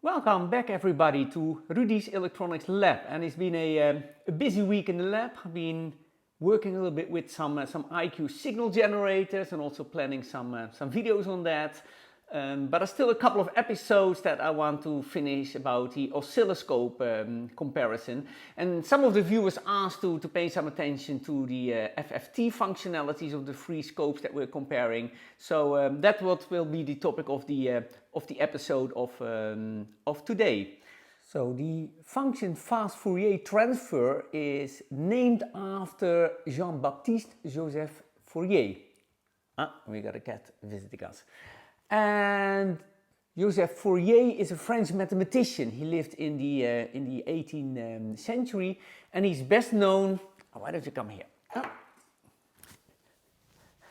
Welcome back everybody to Rudy's Electronics Lab, and it's been a busy week in the lab. I've been working a little bit with some IQ signal generators and also planning some videos on that. But there's still a couple of episodes that I want to finish about the oscilloscope comparison. And some of the viewers asked to pay some attention to the FFT functionalities of the three scopes that we're comparing. So that's what will be the topic of the episode of today. So the function fast Fourier transfer is named after Jean-Baptiste Joseph Fourier. We got a cat visiting us. And Joseph Fourier is a French mathematician. He lived in the 18th century, and he's best known. Why don't you come here?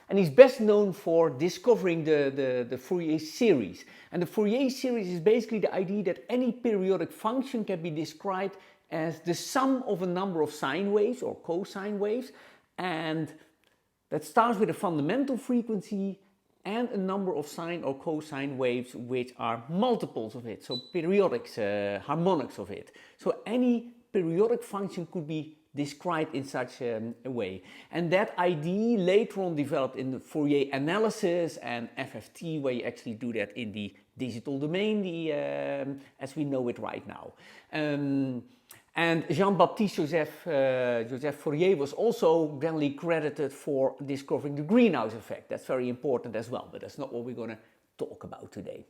And he's best known for discovering the Fourier series. And the Fourier series is basically the idea that any periodic function can be described as the sum of a number of sine waves or cosine waves, and that starts with a fundamental frequency and a number of sine or cosine waves which are multiples of it, so periodics, harmonics of it. So any periodic function could be described in such a way. And that idea later on developed in the Fourier analysis and FFT, where you actually do that in the digital domain, as we know it right now. And Jean-Baptiste Joseph Fourier was also generally credited for discovering the greenhouse effect. That's very important as well, but that's not what we're going to talk about today.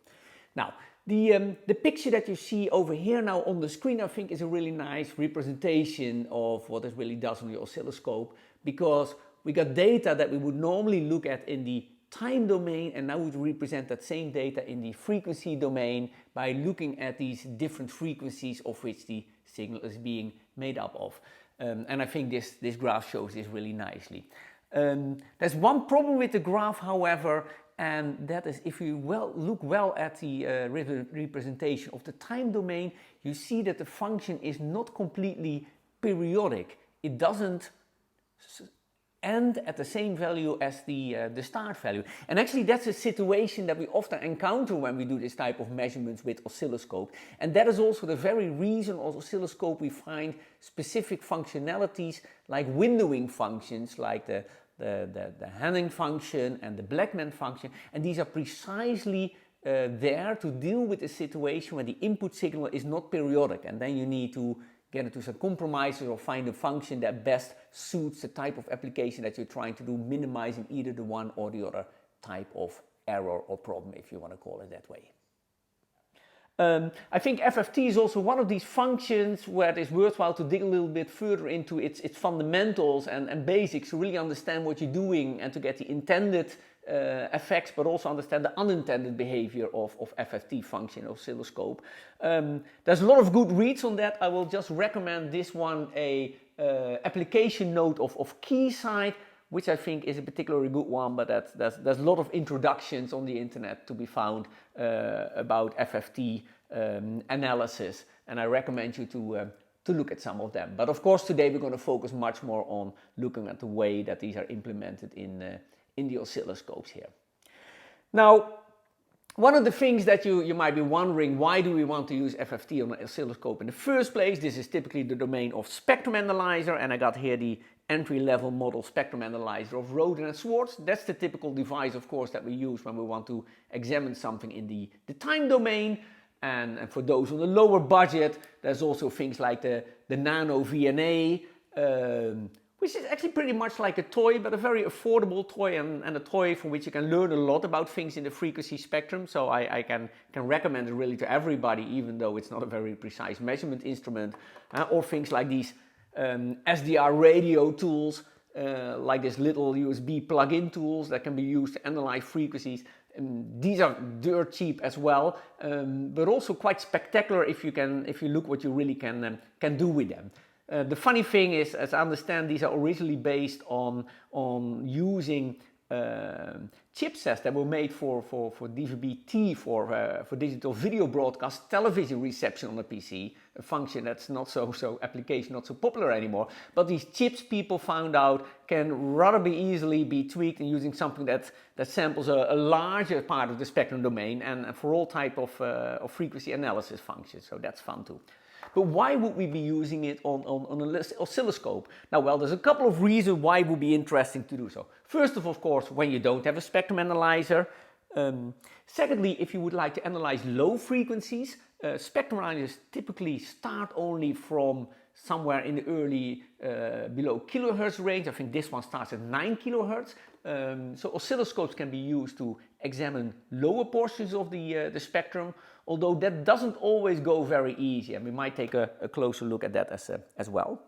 Now, the picture that you see over here now on the screen, I think, is a really nice representation of what it really does on the oscilloscope, because we got data that we would normally look at in the time domain, and now we represent that same data in the frequency domain by looking at these different frequencies of which the signal is being made up of. And I think this graph shows this really nicely. There's one problem with the graph, however, and that is if you look well at the representation of the time domain, you see that the function is not completely periodic. It doesn't end at the same value as the start value. And actually that's a situation that we often encounter when we do this type of measurements with oscilloscope. And that is also the very reason on oscilloscope we find specific functionalities like windowing functions, like the Hanning function and the Blackman function. And these are precisely there to deal with a situation where the input signal is not periodic, and then you need to get into some compromises or find a function that best suits the type of application that you're trying to do, minimizing either the one or the other type of error or problem, if you want to call it that way. I think FFT is also one of these functions where it is worthwhile to dig a little bit further into its fundamentals and basics to really understand what you're doing and to get the intended effects, but also understand the unintended behavior of FFT function oscilloscope. There's a lot of good reads on that. I will just recommend this one, a application note of Keysight, which I think is a particularly good one, but there's a lot of introductions on the internet to be found about FFT analysis, and I recommend you to look at some of them. But of course today we're going to focus much more on looking at the way that these are implemented in the oscilloscopes here. Now, one of the things that you might be wondering, why do we want to use FFT on an oscilloscope in the first place? This is typically the domain of spectrum analyzer, and I got here the entry-level model spectrum analyzer of Roden and Schwartz. That's the typical device, of course, that we use when we want to examine something in the time domain. And for those on the lower budget, there's also things like the Nano VNA, which is actually pretty much like a toy, but a very affordable toy, and a toy from which you can learn a lot about things in the frequency spectrum. So I can recommend it really to everybody, even though it's not a very precise measurement instrument. Or things like these SDR radio tools, like this little USB plug-in tools that can be used to analyze frequencies. These are dirt cheap as well, but also quite spectacular if you look what you really can do with them. The funny thing is, as I understand, these are originally based on using chipsets that were made for DVB-T, for digital video broadcast television reception on a PC, a function that's not so application, not so popular anymore. But these chips, people found out, can rather easily be tweaked and using something that samples a larger part of the spectrum domain and for all type of frequency analysis functions. So that's fun too. But why would we be using it on an oscilloscope? Now, well, there's a couple of reasons why it would be interesting to do so. First of course, when you don't have a spectrum analyzer. Secondly, if you would like to analyze low frequencies, spectrum analyzers typically start only from somewhere in the early below kilohertz range. I think this one starts at 9 kilohertz. So oscilloscopes can be used to examine lower portions of the spectrum, although that doesn't always go very easy, and we might take a closer look at that as well.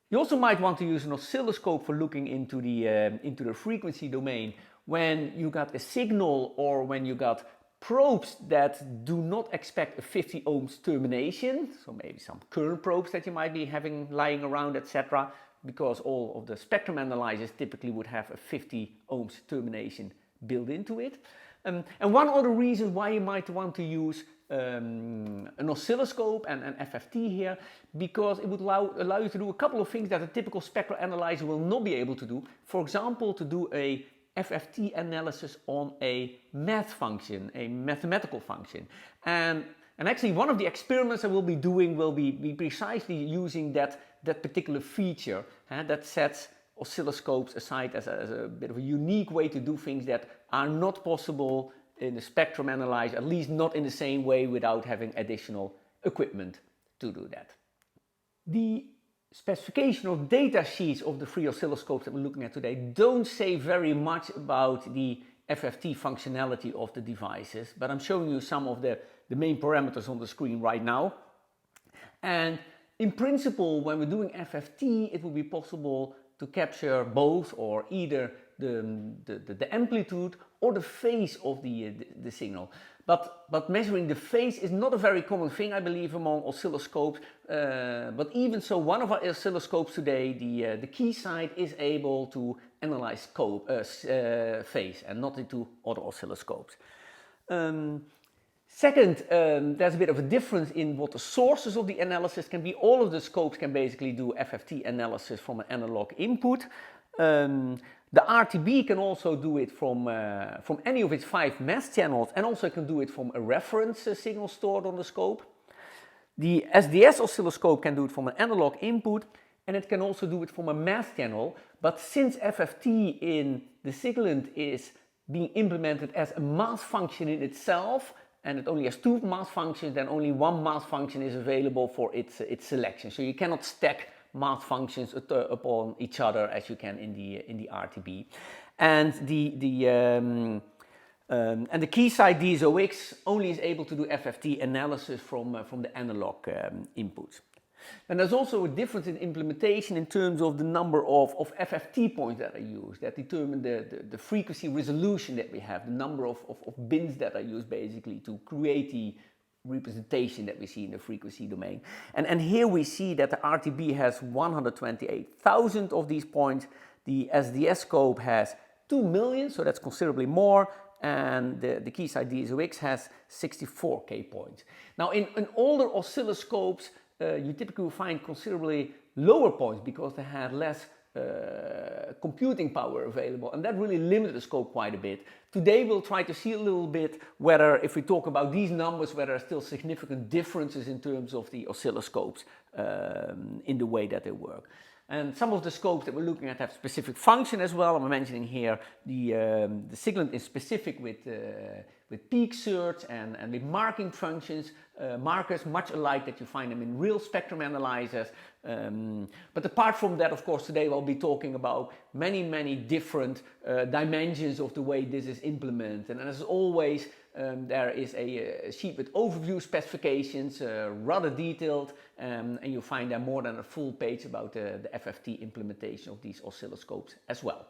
You also might want to use an oscilloscope for looking into the frequency domain when you got a signal or when you got probes that do not expect a 50 ohms termination, so maybe some current probes that you might be having lying around, etc., because all of the spectrum analyzers typically would have a 50 ohms termination built into it. And one other reason why you might want to use an oscilloscope and an FFT here, because it would allow you to do a couple of things that a typical spectral analyzer will not be able to do. For example, to do a FFT analysis on a math function, a mathematical function. And actually one of the experiments I will be doing will be precisely using that particular feature that sets oscilloscopes aside as a bit of a unique way to do things that are not possible in the spectrum analyzer, at least not in the same way without having additional equipment to do that. The specification of data sheets of the three oscilloscopes that we're looking at today don't say very much about the FFT functionality of the devices, but I'm showing you some of the main parameters on the screen right now. And in principle, when we're doing FFT, it will be possible to capture both or either the amplitude or the phase of the signal. But measuring the phase is not a very common thing, I believe, among oscilloscopes. But even so, one of our oscilloscopes today, the Keysight, is able to analyze phase and not into other oscilloscopes. Second, there's a bit of a difference in what the sources of the analysis can be. All of the scopes can basically do FFT analysis from an analog input. The RTB can also do it from any of its 5 mass channels, and also can do it from a reference signal stored on the scope. The SDS oscilloscope can do it from an analog input, and it can also do it from a mass channel. But since FFT in the Siglent is being implemented as a mass function in itself, and it only has 2 mass functions, then only 1 mass function is available for its selection. So you cannot stack mass functions upon each other as you can in the RTB. And the Keysight DSOX only is able to do FFT analysis from the analog inputs. And there's also a difference in implementation in terms of the number of FFT points that are used, that determine the frequency resolution that we have, the number of bins that are used basically to create the representation that we see in the frequency domain. And here we see that the RTB has 128,000 of these points, the SDS scope has 2 million, so that's considerably more, and the Keysight DSOX has 64K points. Now in older oscilloscopes, you typically will find considerably lower points because they had less computing power available, and that really limited the scope quite a bit. Today we'll try to see a little bit whether, if we talk about these numbers, whether there are still significant differences in terms of the oscilloscopes in the way that they work. And some of the scopes that we're looking at have specific function as well. I'm mentioning here the Siglent is specific with peak search and with marking functions, markers much alike that you find them in real spectrum analyzers. But apart from that, of course, today we'll be talking about many different dimensions of the way this is implemented. And as always, there is a sheet with overview specifications, rather detailed, and you'll find there more than a full page about the FFT implementation of these oscilloscopes as well.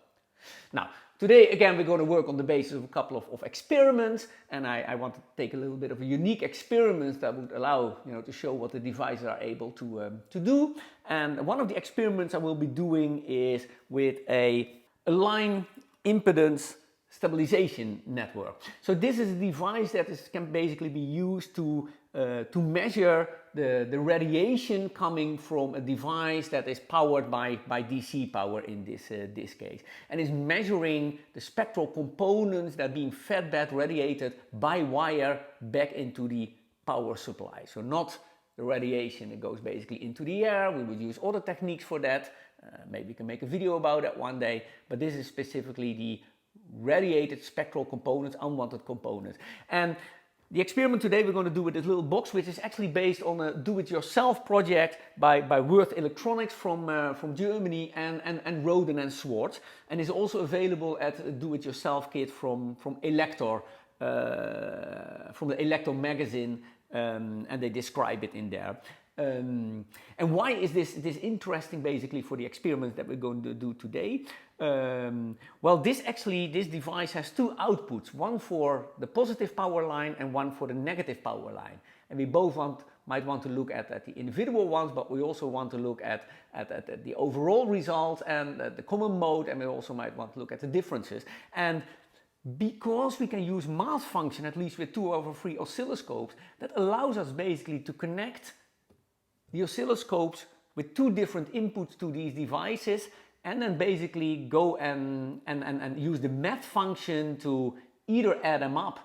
Now, today again we're going to work on the basis of a couple of experiments, and I want to take a little bit of a unique experiment that would allow to show what the devices are able to do. And one of the experiments I will be doing is with a line impedance stabilization network. So this is a device that can basically be used to measure the radiation coming from a device that is powered by DC power in this case, and is measuring the spectral components that are being fed back, radiated by wire back into the power supply. So not the radiation that goes basically into the air. We would use other techniques for that. Maybe we can make a video about that one day, but this is specifically the radiated spectral components, unwanted components. And the experiment today we're going to do with this little box, which is actually based on a do-it-yourself project by Worth Electronics from Germany and Roden and Swartz, and is also available at a do-it-yourself kit from Elector, from the Elector magazine, and they describe it in there. And why is this interesting basically for the experiment that we're going to do today? Well, this device has two outputs, one for the positive power line and one for the negative power line. And we both might want to look at the individual ones, but we also want to look at the overall result and the common mode, and we also might want to look at the differences. And because we can use mass function, at least with 2/3 oscilloscopes, that allows us basically to connect the oscilloscopes with two different inputs to these devices, and then basically go and use the math function to either add them up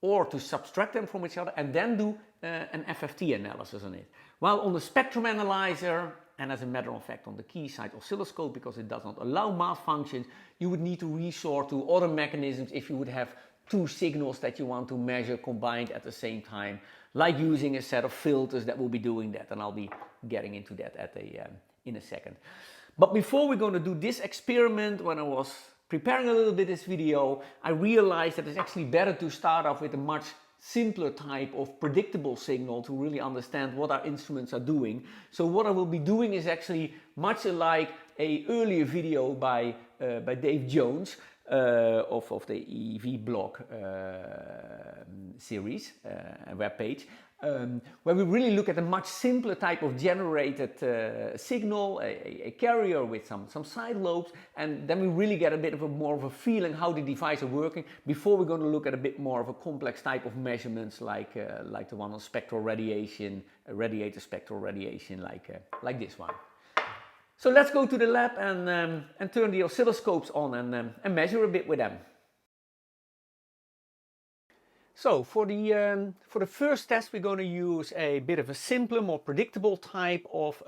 or to subtract them from each other, and then do an FFT analysis on it. While on the spectrum analyzer, and as a matter of fact on the Keysight oscilloscope, because it does not allow math functions, you would need to resort to other mechanisms if you would have two signals that you want to measure combined at the same time, like using a set of filters that will be doing that, and I'll be getting into that in a second. But before we're going to do this experiment, when I was preparing a little bit this video, I realized that it's actually better to start off with a much simpler type of predictable signal to really understand what our instruments are doing. So what I will be doing is actually much like an earlier video by Dave Jones of the EV blog series webpage, where we really look at a much simpler type of generated signal, a carrier with some side lobes, and then we really get a bit of more of a feeling how the device are working before we're going to look at a bit more of a complex type of measurements like the one on spectral radiation, radiator spectral radiation, like this one. So let's go to the lab and turn the oscilloscopes on and measure a bit with them. So for the first test, we're going to use a bit of a simpler, more predictable type of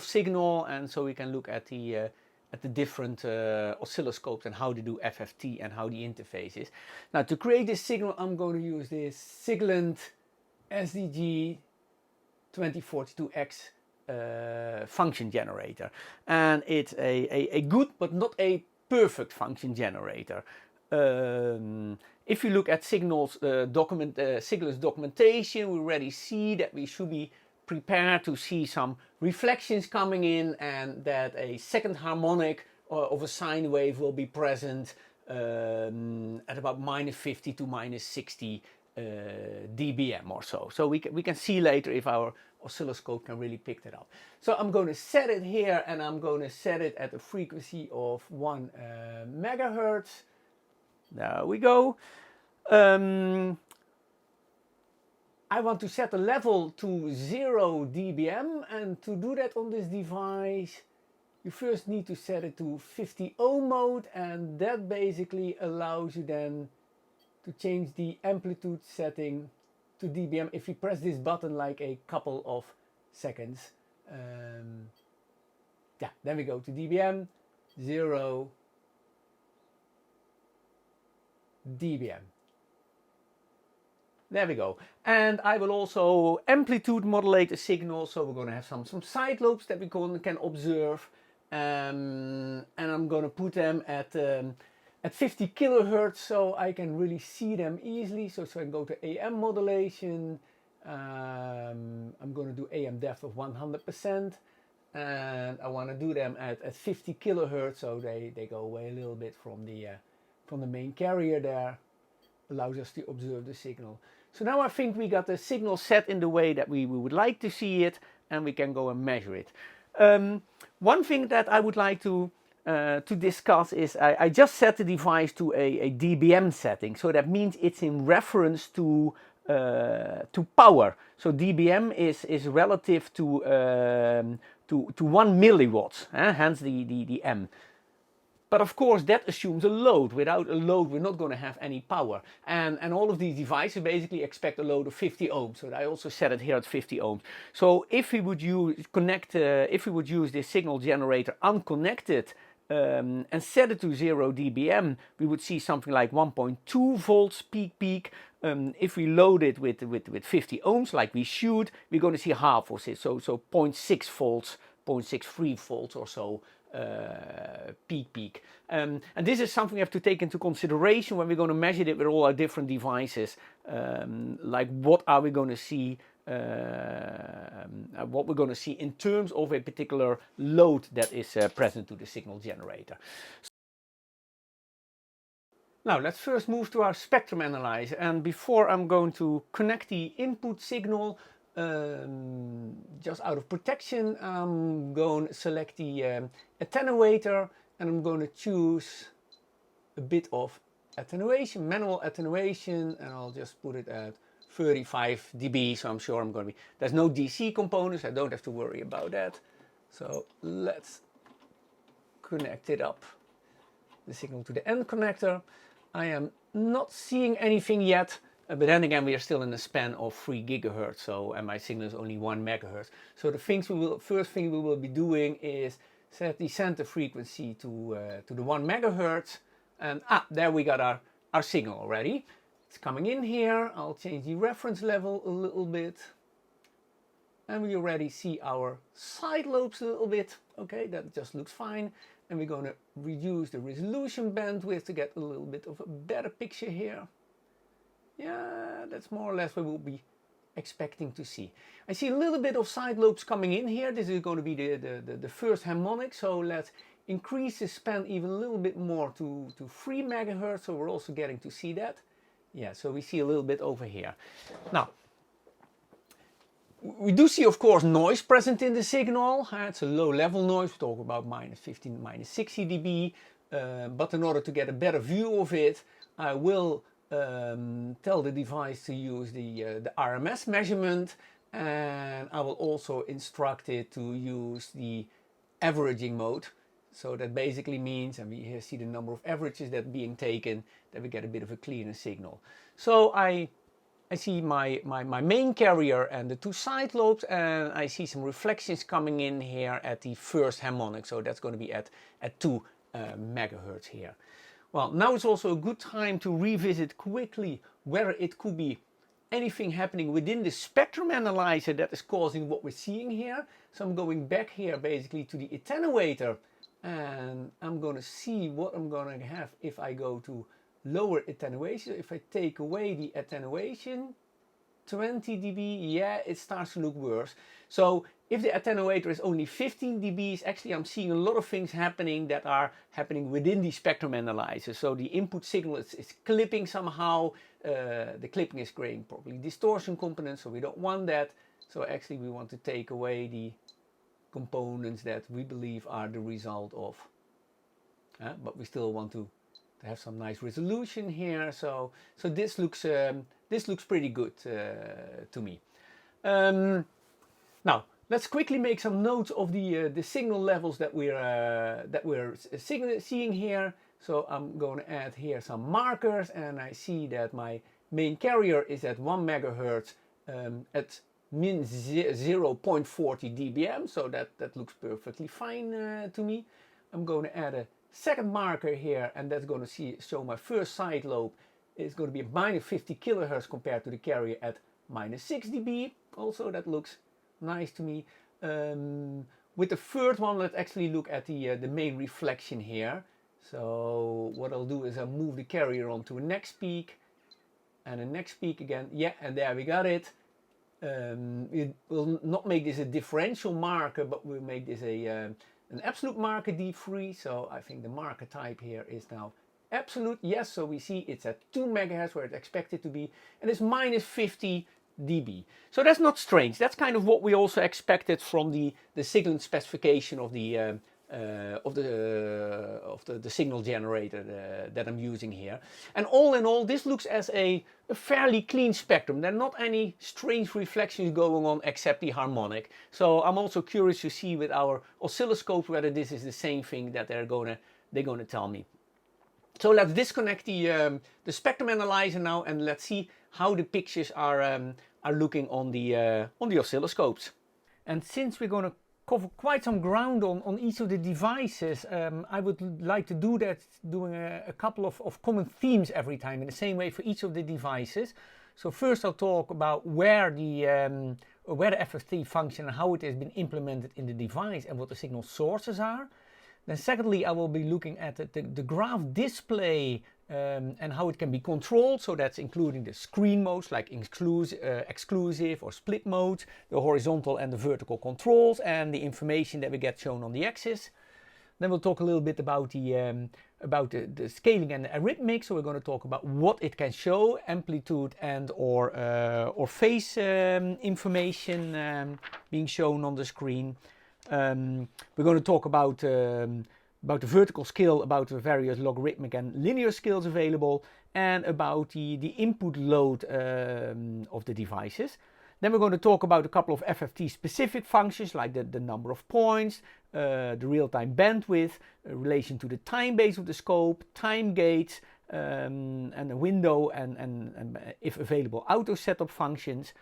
signal, and so we can look at the different oscilloscopes and how they do FFT and how the interface is. Now, to create this signal, I'm going to use this Siglent SDS2000x function generator, and it's a good but not a perfect function generator. If you look at Siglent's documentation, we already see that we should be prepared to see some reflections coming in, and that a second harmonic of a sine wave will be present at about -50 to -60 dBm or so. So we can see later if our oscilloscope can really pick that up. So I'm going to set it here, and I'm going to set it at a frequency of 1 megahertz. There we go. I want to set the level to 0 dBm, and to do that on this device you first need to set it to 50 ohm mode, and that basically allows you then to change the amplitude setting to dBm if you press this button like a couple of seconds. Yeah, then we go to dBm, 0 dBm. There we go. And I will also amplitude modulate the signal, so we're going to have some side lobes that we can observe, and I'm going to put them at 50 kilohertz so I can really see them easily. So I can go to AM modulation. I'm going to do AM depth of 100%, and I want to do them at 50 kilohertz, so they go away a little bit from the main carrier there. Allows us to observe the signal. So now I think we got the signal set in the way that we would like to see it, and we can go and measure it. One thing that I would like to to discuss is I just set the device to a dBm setting, so that means it's in reference to power. So dBm is relative to 1 milliwatts, hence the M. But of course that assumes a load. Without a load we're not going to have any power. And all of these devices basically expect a load of 50 ohms. So I also set it here at 50 ohms. So if we would use this signal generator unconnected and set it to 0 dBm, we would see something like 1.2 volts peak. If we load it with 50 ohms like we should, we're going to see half of it. So 0.6 volts, 0.63 volts or so. Peak. And this is something we have to take into consideration when we're going to measure it with all our different devices. Like what are we going to see? What we're going to see in terms of a particular load that is present to the signal generator. Now let's first move to our spectrum analyzer, and before I'm going to connect the input signal, just out of protection, I'm going to select the attenuator, and I'm going to choose a bit of attenuation, manual attenuation, and I'll just put it at 35 dB, so I'm sure I'm going to be, there's no DC components, I don't have to worry about that. So let's connect it up, the signal to the end connector. I am not seeing anything yet. But then again, we are still in the span of 3 gigahertz, so and my signal is only 1 megahertz. So the first thing we will be doing is set the center frequency to the 1 megahertz, and there we got our signal already. It's coming in here. I'll change the reference level a little bit, and we already see our side lobes a little bit. Okay, that just looks fine. And we're going to reduce the resolution bandwidth to get a little bit of a better picture here. Yeah, that's more or less what we'll be expecting to see. I see a little bit of side lobes coming in here. This is going to be the first harmonic, so let's increase the span even a little bit more to 3 megahertz, so we're also getting to see that. Yeah, so we see a little bit over here. Now, we do see, of course, noise present in the signal. It's a low level noise. We talk about minus 15, minus 60 dB. But in order to get a better view of it, I will tell the device to use the RMS measurement, and I will also instruct it to use the averaging mode. So that basically means, and we here see the number of averages that are being taken, that we get a bit of a cleaner signal. So I see my main carrier and the 2 side lobes, and I see some reflections coming in here at the first harmonic. So that's going to be at 2 megahertz here. Well, now it's also a good time to revisit quickly whether it could be anything happening within the spectrum analyzer that is causing what we're seeing here. So I'm going back here basically to the attenuator, and I'm going to see what I'm going to have if I go to lower attenuation. If I take away the attenuation, 20 dB, yeah, it starts to look worse. So if the attenuator is only 15 dB, actually I'm seeing a lot of things happening that are happening within the spectrum analyzer. So the input signal is clipping somehow, the clipping is creating probably distortion components, so we don't want that. So actually we want to take away the components that we believe are the result of, but we still want to have some nice resolution here. So this looks pretty good to me. Now let's quickly make some notes of the signal levels that we're seeing here. So I'm going to add here some markers, and I see that my main carrier is at 1 megahertz at min 0.40 dBm, so that looks perfectly fine to me. I'm going to add a second marker here, and that's going to show my first side lobe. It's going to be minus 50 kilohertz compared to the carrier at minus 6 dB. Also, that looks nice to me. With the third one, let's actually look at the main reflection here. So what I'll do is I'll move the carrier on to a next peak, and the next peak again. Yeah, and there we got it. It will not make this a differential marker, but we'll make this an absolute marker D3. So I think the marker type here is now absolute. Yes, so we see it's at 2 megahertz where it's expected to be, and it's minus 50 dB. So that's not strange. That's kind of what we also expected from the Siglent specification of the the signal generator that I'm using here. And all in all, this looks as a fairly clean spectrum. There are not any strange reflections going on except the harmonic. So I'm also curious to see with our oscilloscopes whether this is the same thing that they're gonna tell me. So let's disconnect the spectrum analyzer now, and let's see how the pictures are looking on the oscilloscopes. And since we're going to cover quite some ground on each of the devices, I would like to do that doing a couple of common themes every time in the same way for each of the devices. So first I'll talk about where the FFT function and how it has been implemented in the device and what the signal sources are. Then secondly, I will be looking at the graph display and how it can be controlled. So that's including the screen modes like exclusive or split modes, the horizontal and the vertical controls, and the information that we get shown on the axis. Then we'll talk a little bit about the scaling and the arithmetic. So we're going to talk about what it can show, amplitude and or phase information being shown on the screen. We're going to talk about the vertical scale, about the various logarithmic and linear scales available, and about the input load of the devices. Then we're going to talk about a couple of FFT specific functions like the number of points, the real-time bandwidth, relation to the time base of the scope, time gates, and the window and if available auto setup functions.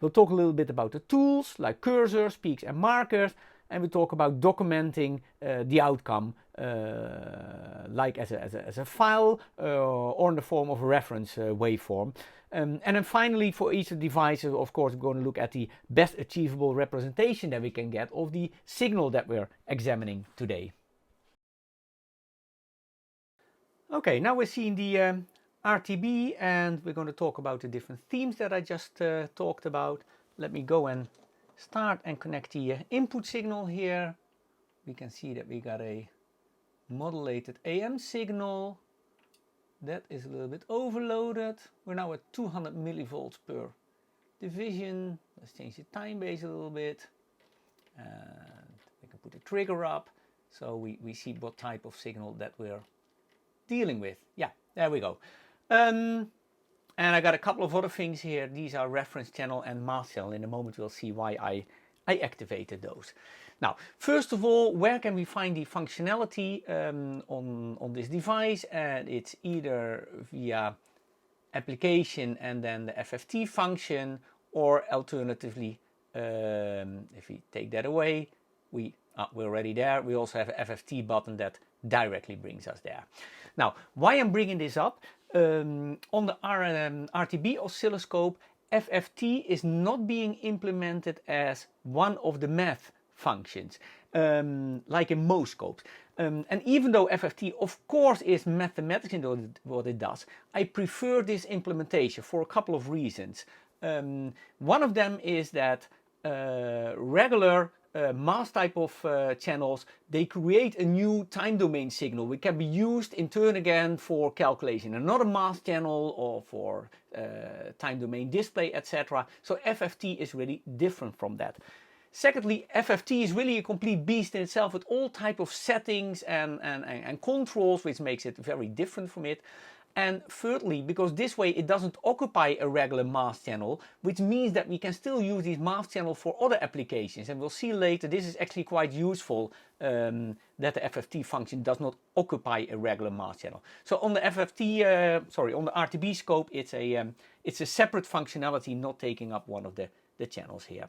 We'll talk a little bit about the tools like cursors, peaks and markers, and we'll talk about documenting the outcome like as a file or in the form of a reference waveform. And then finally, for each of the devices, of course, we're going to look at the best achievable representation that we can get of the signal that we're examining today. Okay, now we're seeing the RTB, and we're going to talk about the different themes that I just talked about. Let me go and start and connect the input signal here. We can see that we got a modulated AM signal. That is a little bit overloaded. We're now at 200 millivolts per division. Let's change the time base a little bit. And we can put the trigger up so we see what type of signal that we're dealing with. Yeah, there we go. And I got a couple of other things here. These are reference channel and mask channel. In a moment we'll see why I activated those. Now, first of all, where can we find the functionality on this device? And it's either via application and then the FFT function, or alternatively, if we take that away, we're already there. We also have an FFT button that directly brings us there. Now, why I'm bringing this up, on the RTB oscilloscope, FFT is not being implemented as one of the math functions, like in most scopes. And even though FFT of course is mathematics in what it does, I prefer this implementation for a couple of reasons. One of them is that regular mask type of channels, they create a new time domain signal which can be used in turn again for calculation, another mask channel or for time domain display, etc. So FFT is really different from that. Secondly, FFT is really a complete beast in itself with all type of settings and controls, which makes it very different from it. And thirdly, because this way it doesn't occupy a regular mask channel, which means that we can still use these mask channels for other applications. And we'll see later, this is actually quite useful, that the FFT function does not occupy a regular mask channel. So on the on the RTB scope, it's a separate functionality, not taking up one of the channels here.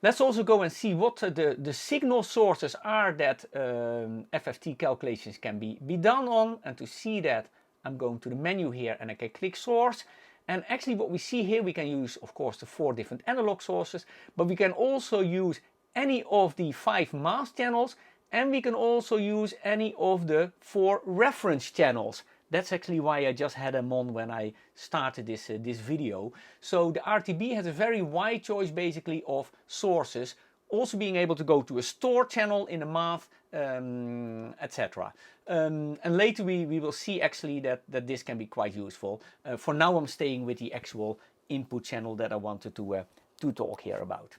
Let's also go and see what the signal sources are that FFT calculations can be done on. And to see that, I'm going to the menu here and I can click source. And actually what we see here, we can use, of course, the 4 different analog sources, but we can also use any of the 5 mask channels, and we can also use any of the 4 reference channels. That's actually why I just had them on when I started this video. So the RTB has a very wide choice basically of sources, also being able to go to a store channel in the math, etc. And later we will see actually that this can be quite useful. For now I'm staying with the actual input channel that I wanted to talk here about.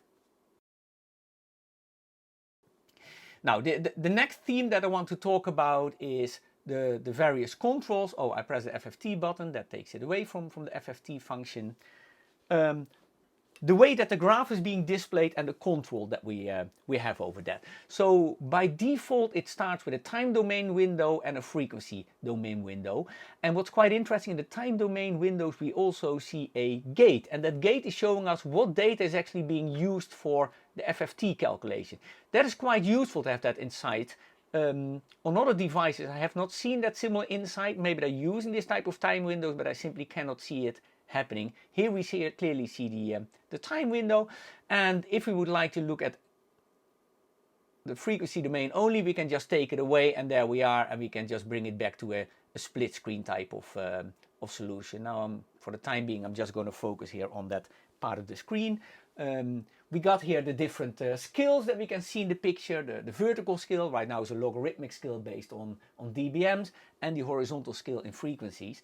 Now, the next theme that I want to talk about is the various controls. Oh, I press the FFT button, that takes it away from the FFT function. The way that the graph is being displayed and the control that we have over that. So by default, it starts with a time domain window and a frequency domain window. And what's quite interesting, in the time domain windows, we also see a gate. And that gate is showing us what data is actually being used for the FFT calculation. That is quite useful to have that insight. On other devices, I have not seen that similar insight. Maybe they're using this type of time windows, but I simply cannot see it happening. Here we clearly see the time window, and if we would like to look at the frequency domain only, we can just take it away, and there we are, and we can just bring it back to a split screen type of solution. Now, for the time being, I'm just going to focus here on that part of the screen. We got here the different scales that we can see in the picture. The vertical scale right now is a logarithmic scale based on dBms, and the horizontal scale in frequencies.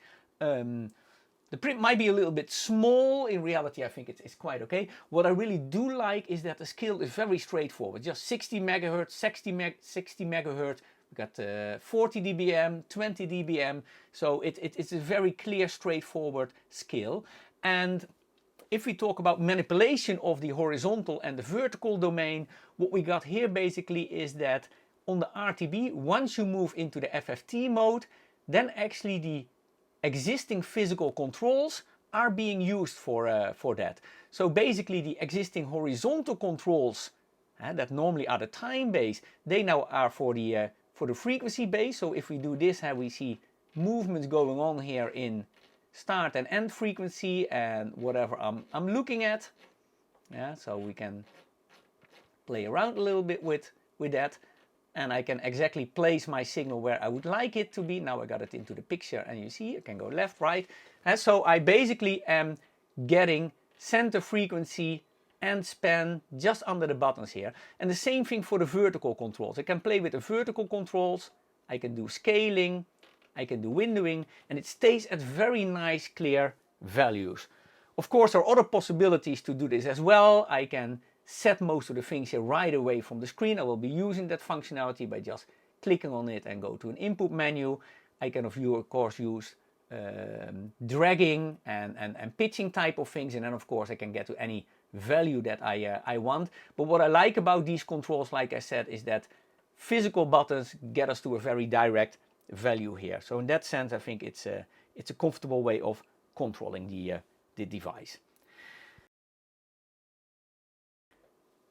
The print might be a little bit small. In reality, I think it's quite okay. What I really do like is that the scale is very straightforward. Just 60 megahertz, 60 megahertz. We got 40 dBm, 20 dBm. So it's a very clear, straightforward scale. And if we talk about manipulation of the horizontal and the vertical domain, what we got here basically is that on the RTB, once you move into the FFT mode, then actually the existing physical controls are being used for that. So basically the existing horizontal controls that normally are the time base, they now are for the frequency base. So if we do this, we see movements going on here in start and end frequency and whatever I'm looking at. Yeah, so we can play around a little bit with that. And I can exactly place my signal where I would like it to be. Now I got it into the picture, and you see I can go left, right. And so I basically am getting center frequency and span just under the buttons here. And the same thing for the vertical controls. I can play with the vertical controls. I can do scaling. I can do windowing. And it stays at very nice, clear values. Of course, there are other possibilities to do this as well. I can set most of the things here right away from the screen. I will be using that functionality by just clicking on it and go to an input menu. I can of course use dragging and pitching type of things, and then of course I can get to any value that I want. But what I like about these controls, like I said, is that physical buttons get us to a very direct value here. So in that sense, I think it's a comfortable way of controlling the device.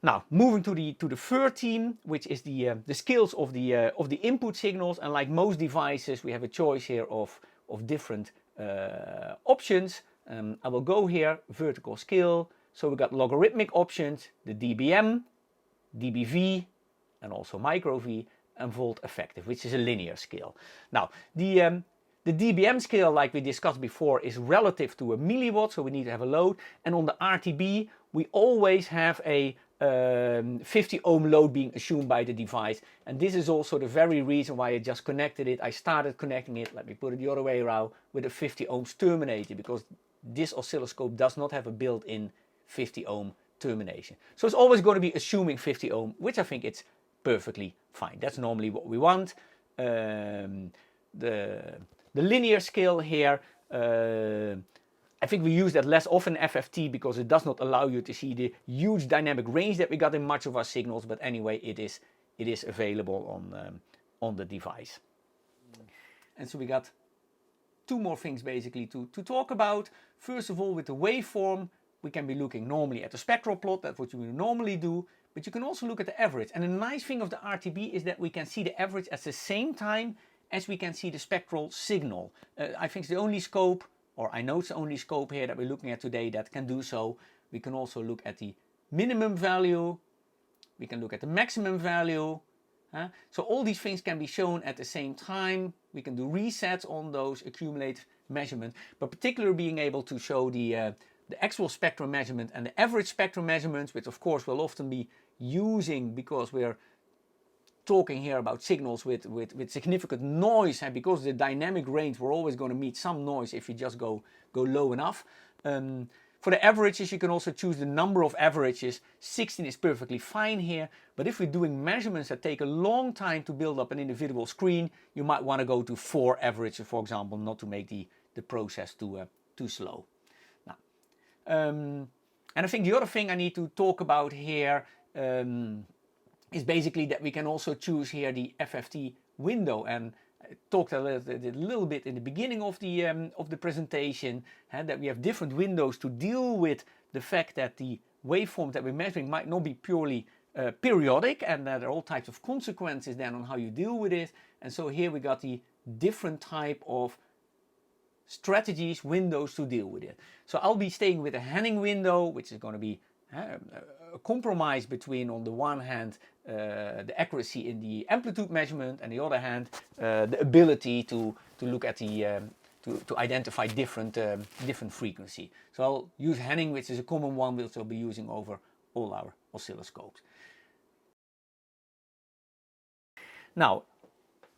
Now, moving to the third theme, which is the scales of the input signals. And like most devices, we have a choice here of different options. I will go here, vertical scale. So we got logarithmic options, the dBm, dBV, and also micro V, and volt effective, which is a linear scale. Now, the dBm scale, like we discussed before, is relative to a milliwatt, so we need to have a load. And on the RTB, we always have a 50 ohm load being assumed by the device, and this is also the very reason why I just connected it. I started connecting it, let me put it the other way around, with a 50 ohms terminator, because this oscilloscope does not have a built-in 50 ohm termination. So it's always going to be assuming 50 ohm, which I think it's perfectly fine. That's normally what we want. The linear scale here, I think we use that less often in FFT because it does not allow you to see the huge dynamic range that we got in much of our signals. But anyway, it is available on the device. And so we got two more things basically to talk about. First of all, with the waveform, we can be looking normally at the spectral plot. That's what you would normally do. But you can also look at the average. And the nice thing of the RTB is that we can see the average at the same time as we can see the spectral signal. I think it's the only scope, or I know it's the only scope here that we're looking at today that can do so. We can also look at the minimum value. We can look at the maximum value. So all these things can be shown at the same time. We can do resets on those accumulated measurements, but particularly being able to show the actual spectral measurement and the average spectral measurements, which of course we'll often be using because we're talking here about signals with significant noise, and because the dynamic range, we're always going to meet some noise if you just go low enough. For the averages, you can also choose the number of averages. 16 is perfectly fine here, but if we're doing measurements that take a long time to build up an individual screen, you might want to go to 4 averages, for example, not to make the process too slow. Now, and I think the other thing I need to talk about here is basically that we can also choose here the FFT window, and I talked a little bit in the beginning of the presentation, that we have different windows to deal with the fact that the waveform that we're measuring might not be purely periodic, and that there are all types of consequences then on how you deal with it. And so here we got the different type of strategies, windows to deal with it. So I'll be staying with a Henning window, which is going to be a compromise between, on the one hand, the accuracy in the amplitude measurement, and the other hand, the ability to look at the to identify different frequency. So I'll use Henning, which is a common one, which we'll be using over all our oscilloscopes. Now,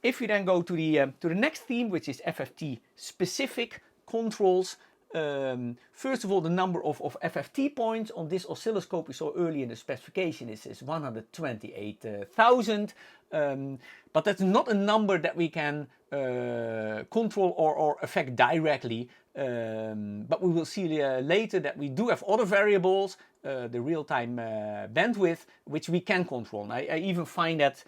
if we then go to the next theme, which is FFT specific controls. First of all, the number of FFT points on this oscilloscope we saw earlier in the specification is 128,000, but that's not a number that we can control or affect directly, but we will see later that we do have other variables, the real-time bandwidth, which we can control. And I even find that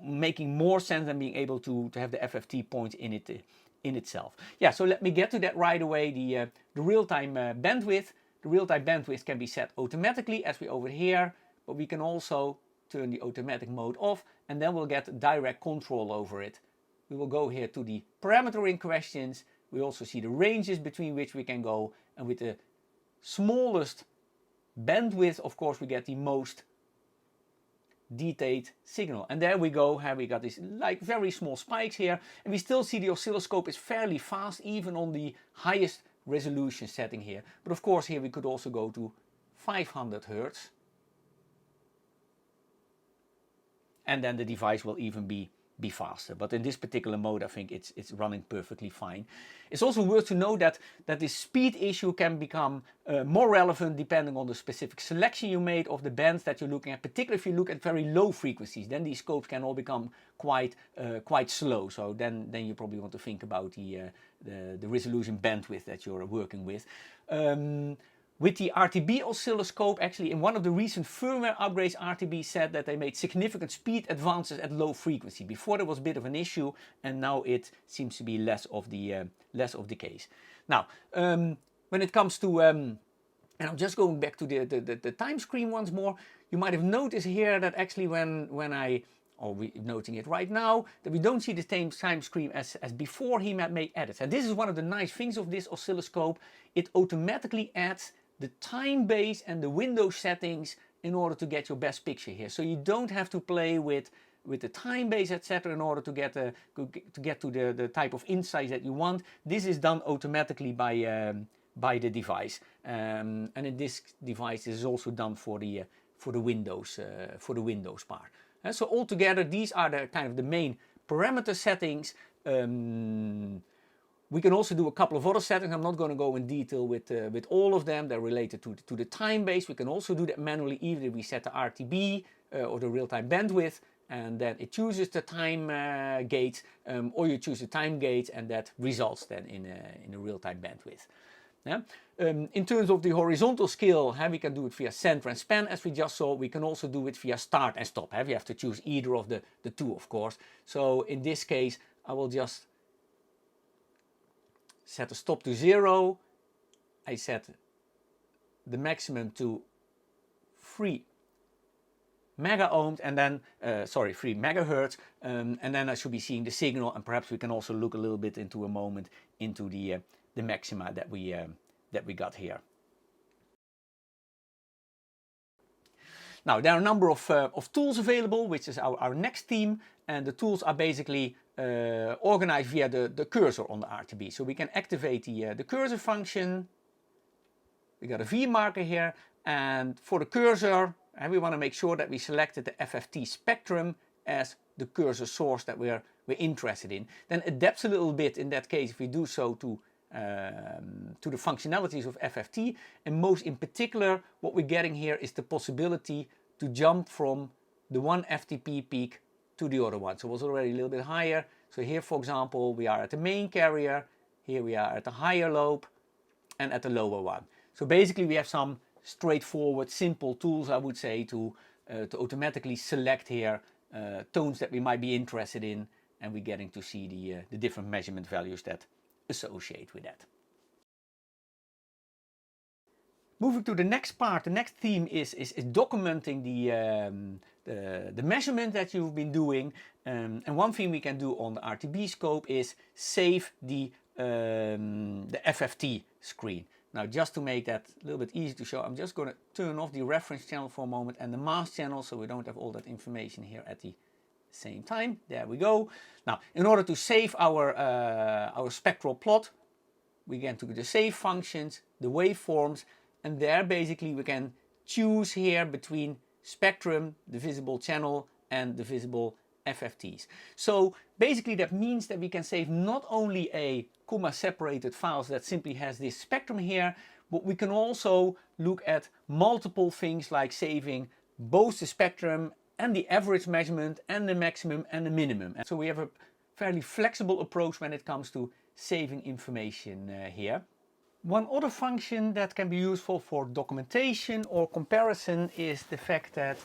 making more sense than being able to have the FFT points in it in itself. Yeah, so let me get to that right away. The real-time bandwidth. The real-time bandwidth can be set automatically, as we over here, but we can also turn the automatic mode off, and then we'll get direct control over it. We will go here to the parameter in questions. We also see the ranges between which we can go, and with the smallest bandwidth, of course, we get the most detailed signal. And there we go, we got these like very small spikes here, and we still see the oscilloscope is fairly fast even on the highest resolution setting here. But of course here we could also go to 500 Hertz, and then the device will even be faster. But in this particular mode, I think it's running perfectly fine. It's also worth to know that this speed issue can become more relevant depending on the specific selection you made of the bands that you're looking at. Particularly if you look at very low frequencies, then these scopes can all become quite slow. So then you probably want to think about the resolution bandwidth that you're working with. With the RTB oscilloscope, actually in one of the recent firmware upgrades, RTB said that they made significant speed advances at low frequency. Before there was a bit of an issue, and now it seems to be less of the case. Now, when it comes to, and I'm just going back to the time screen once more, you might have noticed here that actually when we're noting it right now, that we don't see the same time screen as before he made edits. And this is one of the nice things of this oscilloscope. It automatically adds the time base and the window settings in order to get your best picture here. So you don't have to play with the time base, etc., in order to get to the type of insights that you want. This is done automatically by the device, and in this device this is also done for the Windows part. So altogether, these are the kind of the main parameter settings. We can also do a couple of other settings. I'm not going to go in detail with all of them. They're related to the time base. We can also do that manually, even if we set the RTB or the real-time bandwidth, and then it chooses the time gate, or you choose the time gate, and that results then in a real-time bandwidth. Yeah? In terms of the horizontal scale, we can do it via center and span, as we just saw. We can also do it via start and stop. We have to choose either of the two, of course. So in this case, I will just set the stop to 0. I set the maximum to 3 mega ohms, and then 3 megahertz, and then I should be seeing the signal. And perhaps we can also look a little bit into a moment into the maxima that we got here. Now there are a number of tools available, which is our next theme, and the tools are basically organized via the cursor on the RTB. So we can activate the cursor function. We got a V marker here, and for the cursor, we want to make sure that we selected the FFT spectrum as the cursor source that we're interested in. Then adapts a little bit in that case if we do so to to the functionalities of FFT, and most in particular what we're getting here is the possibility to jump from the one FTP peak to the other one. So it was already a little bit higher. So here, for example, we are at the main carrier, here we are at the higher lobe and at the lower one. So basically we have some straightforward, simple tools, I would say, to automatically select here tones that we might be interested in, and we're getting to see the different measurement values that associate with that. Moving to the next part, the next theme is documenting the measurement that you've been doing. And one thing we can do on the RTB scope is save the FFT screen. Now, just to make that a little bit easy to show, I'm just going to turn off the reference channel for a moment and the mask channel, so we don't have all that information here at the same time. There we go. Now, in order to save our spectral plot, we get to the save functions, the waveforms, and there basically we can choose here between spectrum, the visible channel, and the visible FFTs. So basically that means that we can save not only a comma separated files that simply has this spectrum here, but we can also look at multiple things like saving both the spectrum and the average measurement and the maximum and the minimum. And so we have a fairly flexible approach when it comes to saving information here. One other function that can be useful for documentation or comparison is the fact that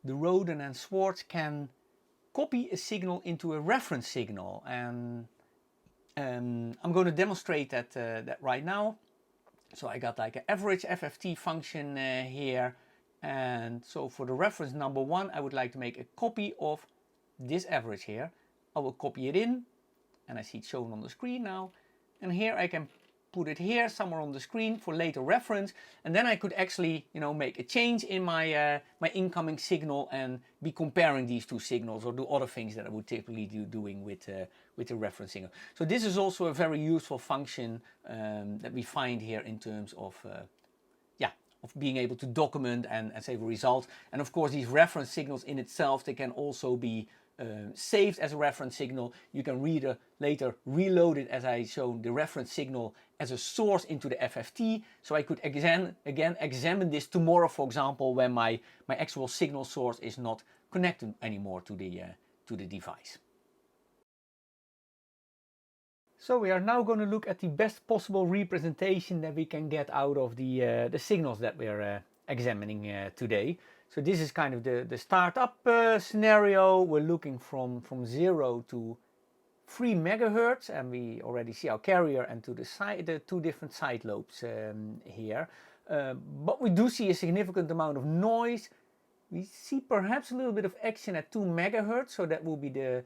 the Roden and Schwartz can copy a signal into a reference signal, and I'm going to demonstrate that right now. So I got like an average FFT function here, and so for the reference number 1 I would like to make a copy of this average here. I will copy it in, and I see it shown on the screen now, and here I can put it here somewhere on the screen for later reference, and then I could actually, you know, make a change in my my incoming signal and be comparing these two signals, or do other things that I would typically do doing with the reference signal. So this is also a very useful function that we find here in terms of of being able to document and save a result. And of course these reference signals in itself, they can also be saved as a reference signal. You can later reload it, as I showed, the reference signal as a source into the FFT. So I could again examine this tomorrow, for example, when my actual signal source is not connected anymore to the device. So we are now going to look at the best possible representation that we can get out of the signals that we're examining today. So this is kind of the startup scenario. We're looking from 0 to 3 megahertz, and we already see our carrier and to the side, the two different side lobes here. But we do see a significant amount of noise. We see perhaps a little bit of action at 2 megahertz, so that will be the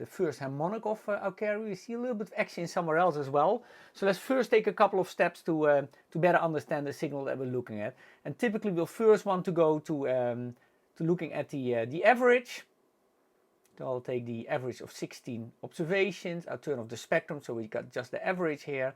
first harmonic of our carrier. We see a little bit of action somewhere else as well. So let's first take a couple of steps to better understand the signal that we're looking at. And typically we'll first want to go to looking at the average. So I'll take the average of 16 observations. I'll turn off the spectrum, so we got just the average here.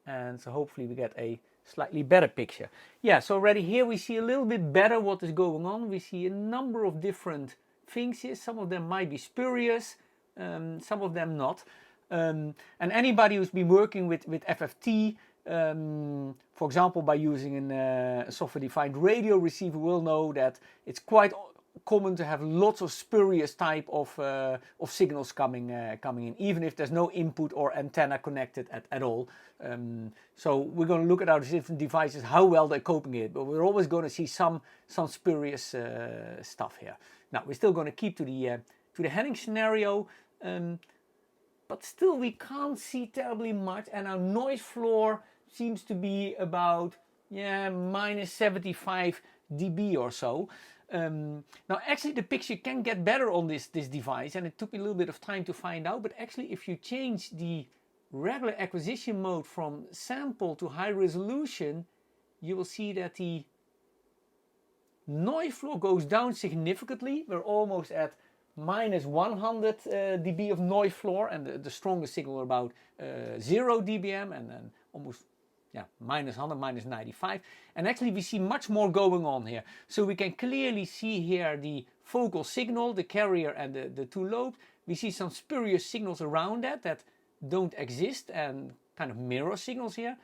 And so hopefully we get a slightly better picture. Yeah, so already here we see a little bit better what is going on. We see a number of different things here. Some of them might be spurious, some of them not. And anybody who's been working with FFT, for example by using a software-defined radio receiver, will know that it's quite common to have lots of spurious type of signals coming in, even if there's no input or antenna connected at all. So we're going to look at our different devices, how well they're coping it, but we're always going to see some spurious stuff here. Now we're still going to keep to the heading scenario, but still we can't see terribly much, and our noise floor seems to be about minus 75 dB or so. Now actually the picture can get better on this device, and it took me a little bit of time to find out, but actually if you change the regular acquisition mode from sample to high resolution, you will see that the noise floor goes down significantly. We're almost at minus 100 dB of noise floor, and the strongest signal about 0 dBm, and then almost minus 100, minus 95. And actually we see much more going on here. So we can clearly see here the focal signal, the carrier and the two lobes. We see some spurious signals around that don't exist and kind of mirror signals here.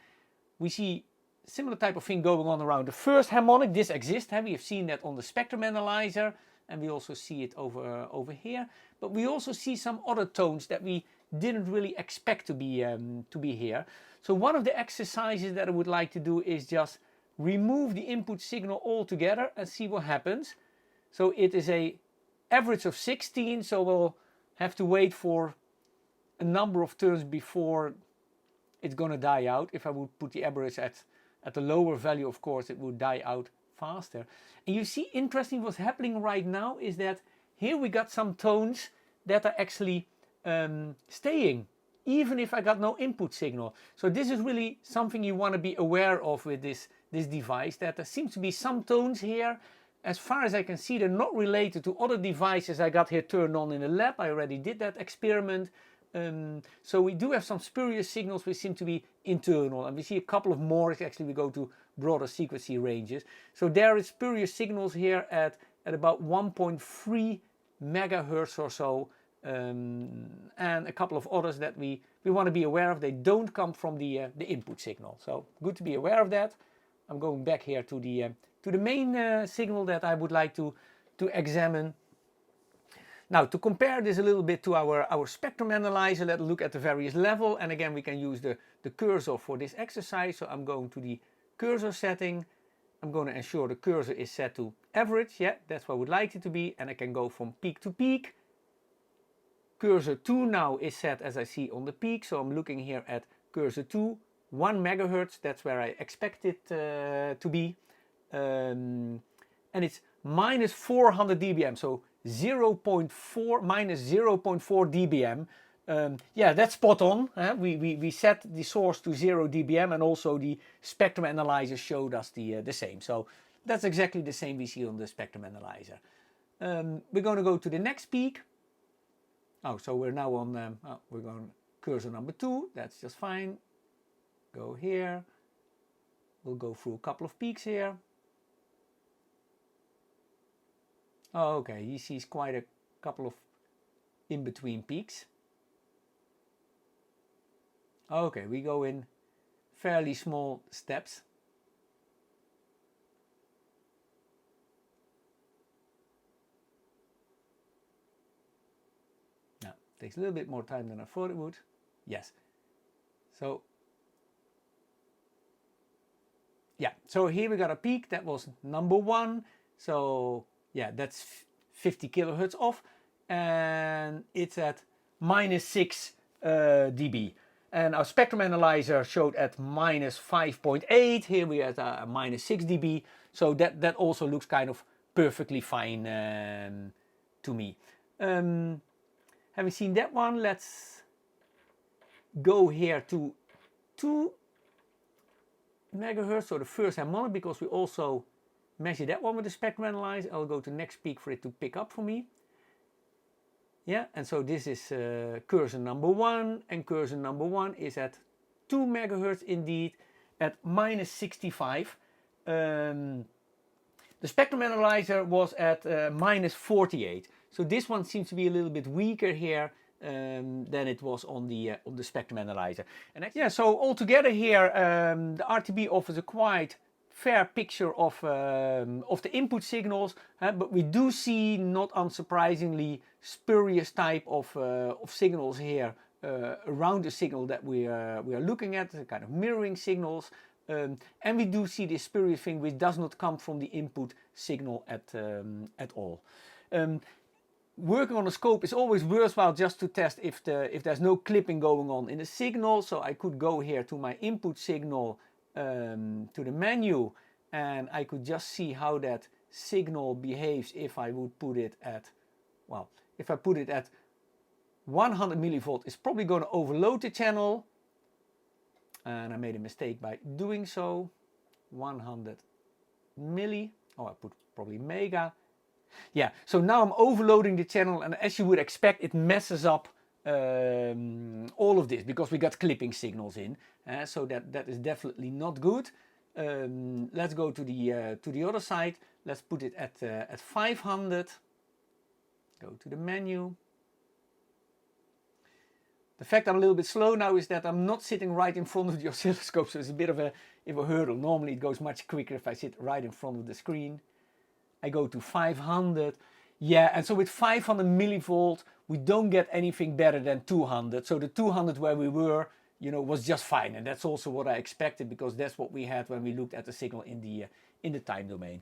We see similar type of thing going on around the first harmonic. This exists, we have seen that on the spectrum analyzer, and we also see it over here. But we also see some other tones that we didn't really expect to be here. So one of the exercises that I would like to do is just remove the input signal altogether and see what happens. So it is a average of 16, so we'll have to wait for a number of turns before it's going to die out. If I would put the average at a lower value, of course, it would die out faster. And you see, interesting what's happening right now is that here we got some tones that are actually staying, even if I got no input signal. So this is really something you want to be aware of with this device, that there seems to be some tones here. As far as I can see, they're not related to other devices I got here turned on in the lab. I already did that experiment. So we do have some spurious signals which seem to be internal, and we see a couple of more. Actually, we go to broader frequency ranges. So there is spurious signals here at about 1.3 megahertz or so, and a couple of others that we want to be aware of. They don't come from the input signal, so good to be aware of that. I'm going back here to the main signal that I would like to examine. Now, to compare this a little bit to our spectrum analyzer, let's look at the various level. And again, we can use the cursor for this exercise. So I'm going to the cursor setting. I'm going to ensure the cursor is set to average. Yeah, that's what I would like it to be. And I can go from peak to peak. Cursor 2 now is set as I see on the peak. So I'm looking here at cursor 2, 1 megahertz. That's where I expect it to be. And it's minus 400 dBm. So minus 0.4 dBm. Yeah, that's spot on. We set the source to 0 dBm, and also the spectrum analyzer showed us the same. So that's exactly the same we see on the spectrum analyzer. We're going to go to the next peak. Oh, so we're now on, we're going cursor number 2. That's just fine. Go here. We'll go through a couple of peaks here. Oh, okay, he sees quite a couple of in-between peaks. Okay, we go in fairly small steps. Now, takes a little bit more time than I thought it would. Yes. So, yeah, so here we got a peak that was number 1. So, yeah, that's 50 kilohertz off, and it's at minus 6 dB. And our spectrum analyzer showed at minus 5.8. Here we are at minus 6 dB. So that also looks kind of perfectly fine to me. Having seen that one, let's go here to 2 megahertz, so the first harmonic, because we also measure that one with the spectrum analyzer. I'll go to next peak for it to pick up for me. Yeah, and so this is cursor number 1, and cursor number 1 is at 2 megahertz indeed, at minus 65. The spectrum analyzer was at minus 48. So this one seems to be a little bit weaker here than it was on the spectrum analyzer. And yeah, so altogether here, the RTB offers a quite fair picture of the input signals, but we do see, not unsurprisingly, spurious type of signals here around the signal that we are looking at, the kind of mirroring signals, and we do see this spurious thing which does not come from the input signal at all. Working on a scope is always worthwhile just to test if there's no clipping going on in the signal. So I could go here to my input signal, to the menu, and I could just see how that signal behaves if I would put it at, well, if I put it at 100 millivolt, it's probably going to overload the channel, and I made a mistake by doing so. 100 milli, oh, I put probably mega. Yeah, so now I'm overloading the channel, and as you would expect, it messes up all of this because we got clipping signals in, so that is definitely not good. Let's go to the other side. Let's put it at 500. Go to the menu. The fact I'm a little bit slow now is that I'm not sitting right in front of the oscilloscope, so it's a bit of a hurdle. Normally it goes much quicker if I sit right in front of the screen. I go to 500. Yeah, and so with 500 millivolt, we don't get anything better than 200. So the 200 where we were, you know, was just fine. And that's also what I expected, because that's what we had when we looked at the signal in the time domain.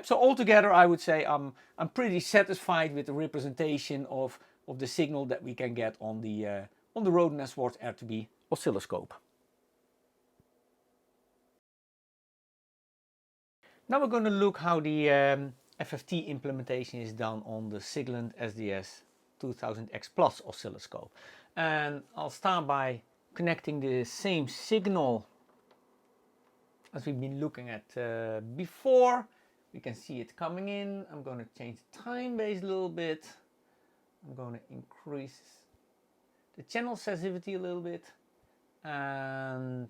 So altogether, I would say I'm pretty satisfied with the representation of the signal that we can get on the R&S RTB oscilloscope. Now we're going to look how the FFT implementation is done on the Siglent SDS2000x Plus oscilloscope. And I'll start by connecting the same signal as we've been looking at before. We can see it coming in. I'm going to change the time base a little bit. I'm going to increase the channel sensitivity a little bit. And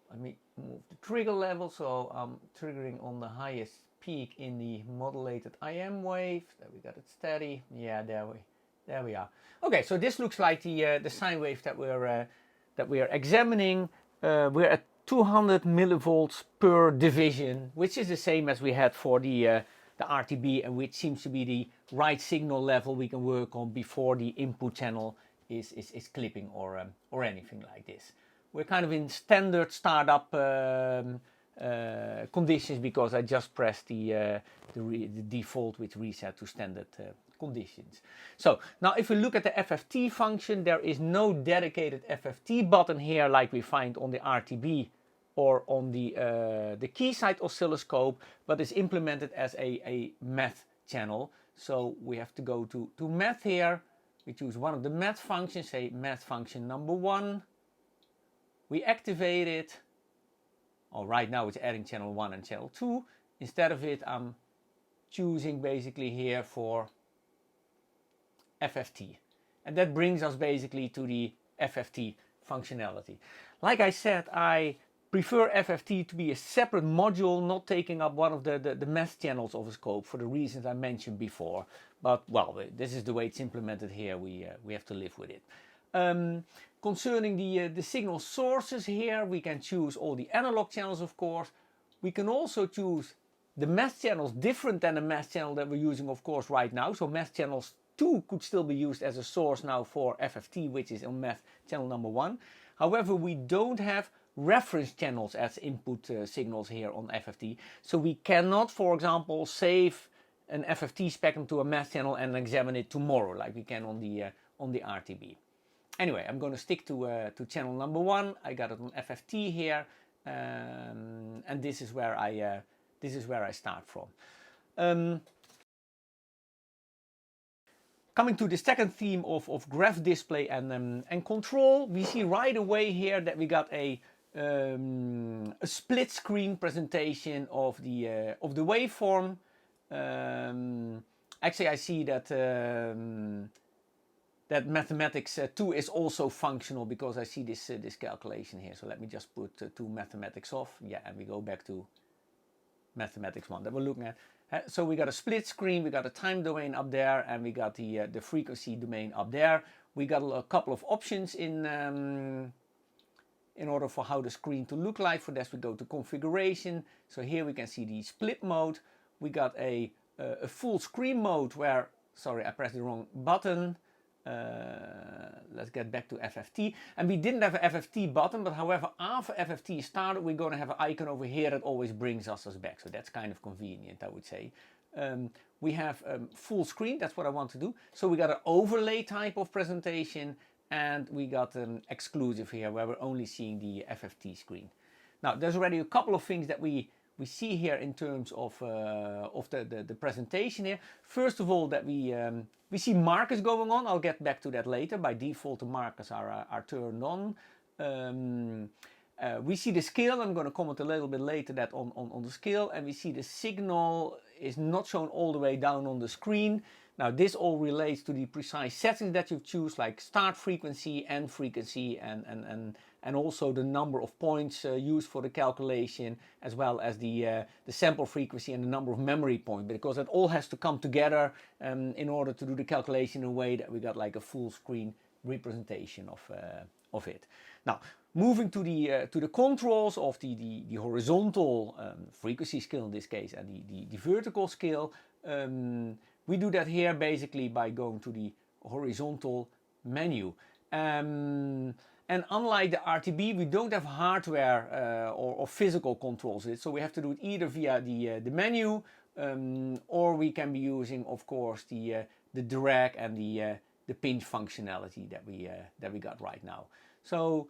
let me move the trigger level, so I'm triggering on the highest peak in the modulated IM wave. There we got it steady. Yeah, there we are. Okay, so this looks like the sine wave that we are examining. We're at 200 millivolts per division, which is the same as we had for the RTB, and which seems to be the right signal level we can work on before the input channel is clipping or anything like this. We're kind of in standard startup conditions, because I just pressed the default with reset to standard conditions. So now if we look at the FFT function, there is no dedicated FFT button here like we find on the RTB or on the Keysight oscilloscope, but it's implemented as a math channel. So we have to go to math here. We choose one of the math functions, say math function number 1. We activate it. Oh, right now it's adding channel 1 and channel 2. Instead of it, I'm choosing basically here for FFT. And that brings us basically to the FFT functionality. Like I said, I prefer FFT to be a separate module, not taking up one of the math channels of a scope for the reasons I mentioned before. But, well, this is the way it's implemented here. We have to live with it. Concerning the signal sources here, we can choose all the analog channels, of course. We can also choose the math channels different than the math channel that we're using, of course, right now. So math channels 2 could still be used as a source now for FFT, which is on math channel number 1. However, we don't have reference channels as input signals here on FFT. So we cannot, for example, save an FFT spectrum to a math channel and examine it tomorrow like we can on the RTB. Anyway, I'm going to stick to channel number 1. I got it on FFT here, and this is where I start from. Coming to the second theme of graph display and control, we see right away here that we got a split screen presentation of the waveform. Actually, I see that that mathematics 2 is also functional, because I see this calculation here. So let me just put 2 mathematics off. Yeah, and we go back to mathematics 1 that we're looking at. So we got a split screen, we got a time domain up there, and we got the frequency domain up there. We got a couple of options in order for how the screen to look like. For this we go to configuration. So here we can see the split mode. We got a full screen mode where, sorry, I pressed the wrong button. Let's get back to FFT. And we didn't have an FFT button, but however, after FFT started, we're going to have an icon over here that always brings us back. So that's kind of convenient, I would say. We have full screen, that's what I want to do. So we got an overlay type of presentation, and we got an exclusive here where we're only seeing the FFT screen. Now, there's already a couple of things that we see here in terms of the presentation here. First of all, that we see markers going on. I'll get back to that later. By default, the markers are turned on. We see the scale. I'm going to comment a little bit later that on the scale. And we see the signal is not shown all the way down on the screen. Now, this all relates to the precise settings that you choose, like start frequency, end frequency, and also the number of points used for the calculation, as well as the sample frequency and the number of memory points, because it all has to come together in order to do the calculation in a way that we got like a full screen representation of it. Now, moving to the controls of the horizontal frequency scale in this case, and the vertical scale, we do that here basically by going to the horizontal menu. And unlike the RTB, we don't have hardware or physical controls. So we have to do it either via the menu, or we can be using, of course, the drag and the pinch functionality that we got right now. So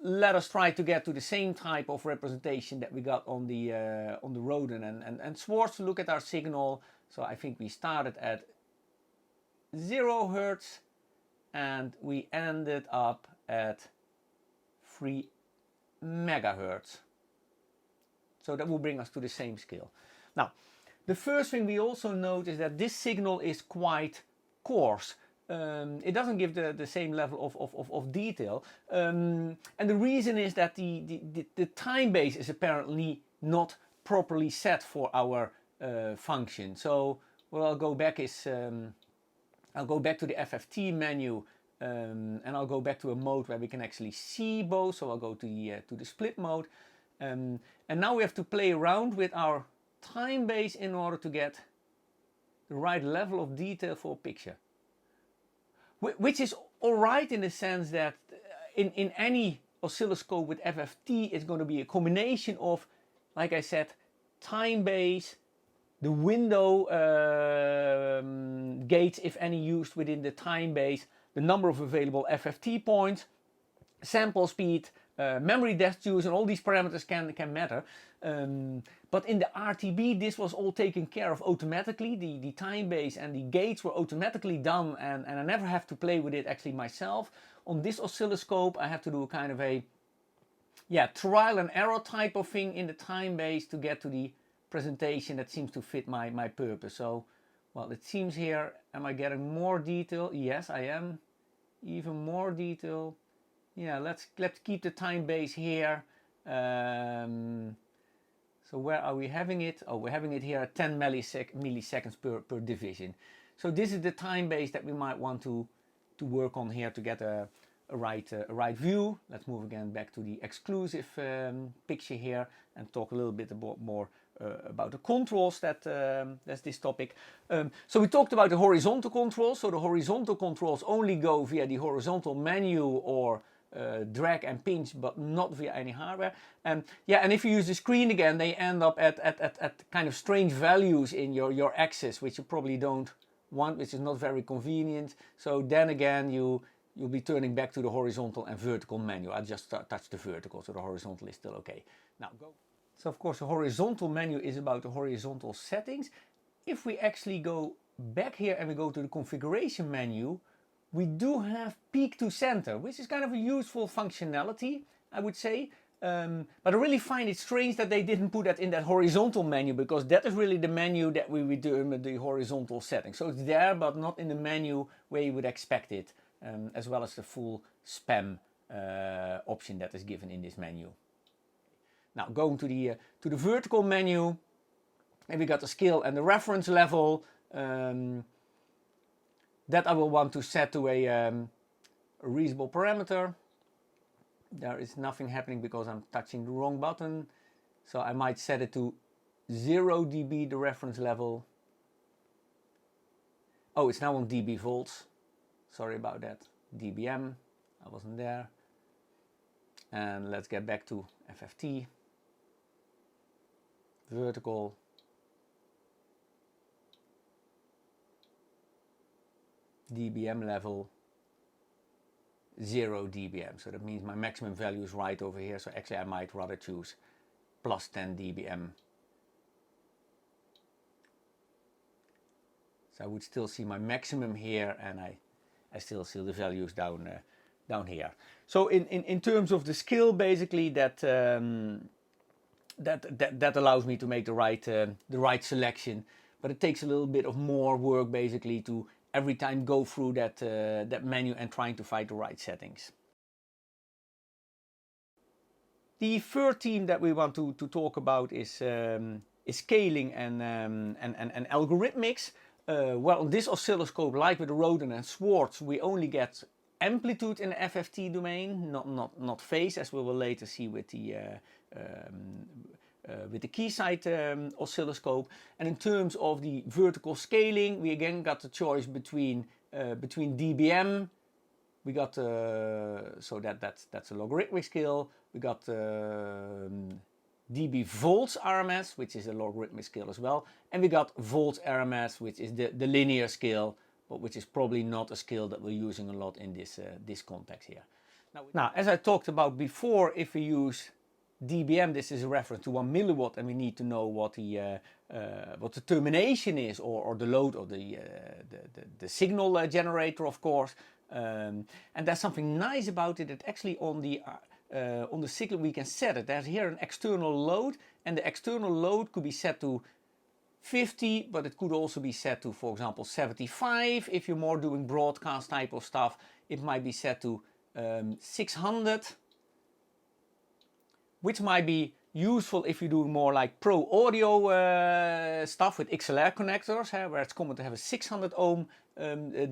let us try to get to the same type of representation that we got on the Roden and Schwarz to look at our signal. So I think we started at 0 Hertz and we ended up at 3 megahertz. So that will bring us to the same scale. Now, the first thing we also note is that this signal is quite coarse. It doesn't give the same level of detail. And the reason is that the time base is apparently not properly set for our function. So what I'll go back is I'll go back to the FFT menu, and I'll go back to a mode where we can actually see both. So I'll go to the split mode, and now we have to play around with our time base in order to get the right level of detail for a picture, which is alright in the sense that in any oscilloscope with FFT, it's going to be a combination of, like I said, time base, the window gates, if any, used within the time base, the number of available FFT points, sample speed, memory depth use, and all these parameters can matter. But in the RTB, this was all taken care of automatically. The time base and the gates were automatically done, and I never have to play with it actually myself. On this oscilloscope, I have to do a kind of a trial and error type of thing in the time base to get to the presentation that seems to fit my purpose. So, well, it seems here, am I getting more detail? Yes, I am. Even more detail. Yeah, let's keep the time base here. So where are we having it? Oh, we're having it here at 10 milliseconds per division. So this is the time base that we might want to work on here to get a right view. Let's move again back to the exclusive picture here and talk a little bit more about the controls that's this topic. So we talked about the horizontal controls. So the horizontal controls only go via the horizontal menu or drag and pinch, but not via any hardware. And if you use the screen again, they end up at kind of strange values in your axis, which you probably don't want, which is not very convenient. So then again, you'll be turning back to the horizontal and vertical menu. I just touched the vertical, so the horizontal is still okay. Now go. So of course the horizontal menu is about the horizontal settings. If we actually go back here and we go to the configuration menu, we do have peak to center, which is kind of a useful functionality, I would say. But I really find it strange that they didn't put that in that horizontal menu, because that is really the menu that we would do in the horizontal setting. So it's there, but not in the menu where you would expect it, as well as the full spam option that is given in this menu. Now going to the vertical menu, and we got the scale and the reference level. That I will want to set to a reasonable parameter. There is nothing happening because I'm touching the wrong button. So I might set it to 0 dB, the reference level. Oh, it's now on dB volts. Sorry about that. dBm, I wasn't there. And let's get back to FFT. Vertical. dBm level 0 dBm, so that means my maximum value is right over here. So actually I might rather choose plus 10 dBm. So I would still see my maximum here, and I still see the values down here. So in terms of the scale, basically that allows me to make the right selection, but it takes a little bit of more work basically to every time go through that menu and trying to find the right settings. The third theme that we want to talk about is scaling and algorithmics. Well, on this oscilloscope, like with the Roden and Schwarz, we only get amplitude in the FFT domain, not phase, as we will later see with the Keysight oscilloscope. And in terms of the vertical scaling, we again got the choice between dBm. We got so that's a logarithmic scale. We got dB volts RMS, which is a logarithmic scale as well, and we got volts RMS, which is the linear scale, but which is probably not a scale that we're using a lot in this context here. Now, as I talked about before, if we use dBm, this is a reference to 1 milliwatt, and we need to know what the termination is, or the load of the signal generator, of course. And there's something nice about it, that actually on the Siglent we can set it. There's here an external load, and the external load could be set to 50, but it could also be set to, for example, 75. If you're more doing broadcast type of stuff, it might be set to 600, which might be useful if you do more like pro audio stuff with XLR connectors, where it's common to have a 600 ohm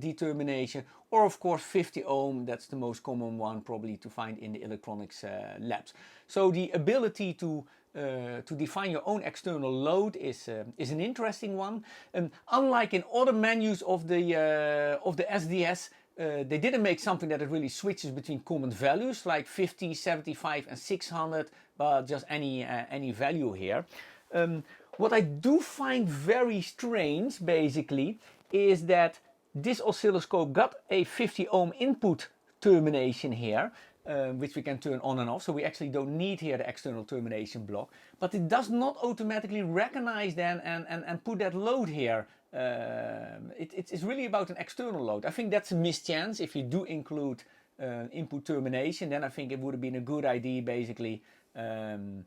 determination, or of course 50 ohm. That's the most common one probably to find in the electronics labs. So the ability to define your own external load is an interesting one. Unlike in other menus of the SDS, they didn't make something that it really switches between common values like 50, 75 and 600, but just any value here. What I do find very strange basically is that this oscilloscope got a 50 ohm input termination here, which we can turn on and off, so we actually don't need here the external termination block, but it does not automatically recognize then and put that load here. It's really about an external load. I think that's a mischance. If you do include input termination, then I think it would have been a good idea basically to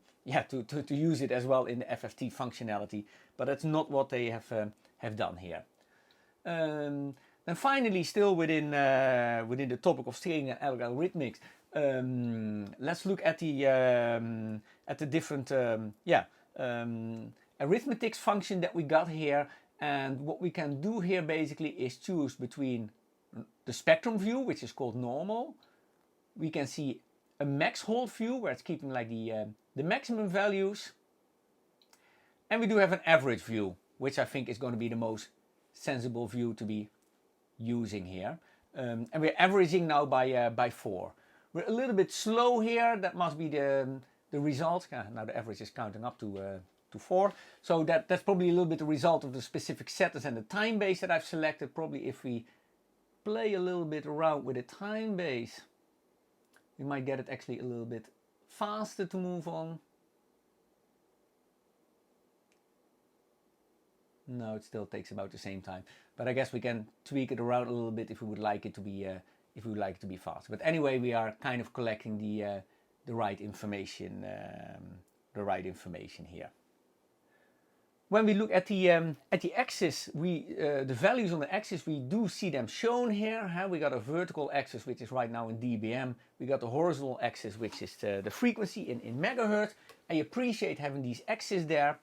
use it as well in the FFT functionality, but that's not what they have done here. And finally, still within the topic of scaling and algorithmics, let's look at the different arithmetic function that we got here. And what we can do here basically is choose between the spectrum view, which is called normal. We can see a max hold view, where it's keeping like the maximum values. And we do have an average view, which I think is going to be the most sensible view to be using here. And we're averaging now by 4. We're a little bit slow here. That must be the result. Now the average is counting up to 4. So that's probably a little bit the result of the specific settings and the time base that I've selected. Probably if we play a little bit around with the time base, we might get it actually a little bit faster to move on. No, it still takes about the same time, but I guess we can tweak it around a little bit if we would like it to be faster. But anyway, we are kind of collecting the right information, here. When we look at the axis, the values on the axis, we do see them shown here. We got a vertical axis, which is right now in dBm. We got the horizontal axis, which is the frequency in megahertz. I appreciate having these axes there.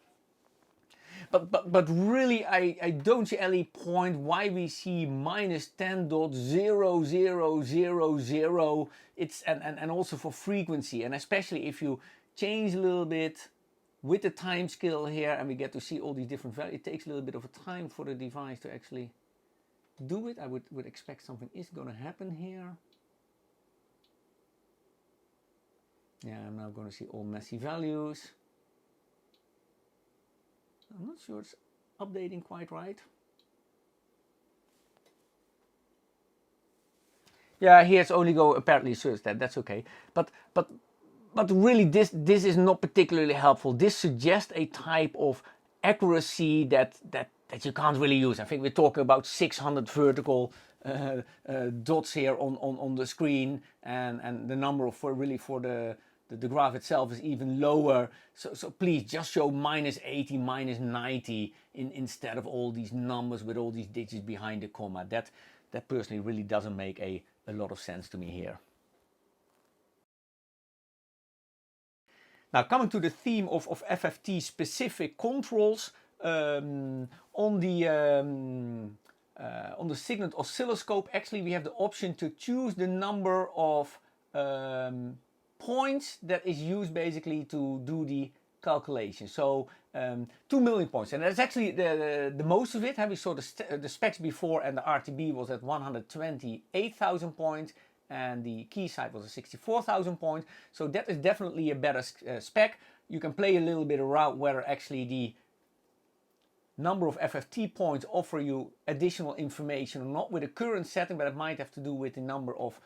But really, I don't see any point why we see minus 10.0000. It's and also for frequency, and especially if you change a little bit with the time scale here, and we get to see all these different values. It takes a little bit of a time for the device to actually do it. I would expect something is going to happen here. Yeah, I'm now going to see all messy values. I'm not sure it's updating quite right. Yeah, here it's only go apparently search that. That's okay. But really, this is not particularly helpful. This suggests a type of accuracy that you can't really use. I think we're talking about 600 vertical dots here on the screen, and the number for the graph itself is even lower. So please just show minus 80, minus 90 instead of all these numbers with all these digits behind the comma. That personally really doesn't make a lot of sense to me here. Now, coming to the theme of FFT specific controls, on the on the Siglent oscilloscope, actually we have the option to choose the number of points that is used basically to do the calculation. So 2 million points, and that's actually the most of it. We saw the specs before, and the RTB was at 128,000 points, and the Keysight was at 64,000 points. So that is definitely a better spec. You can play a little bit around whether actually the number of FFT points offer you additional information or not with the current setting, but it might have to do with the number of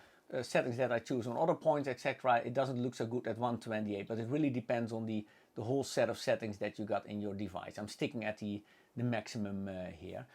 settings that I choose on other points, etc. It doesn't look so good at 128, but it really depends on the whole set of settings that you got in your device. I'm sticking at the maximum here.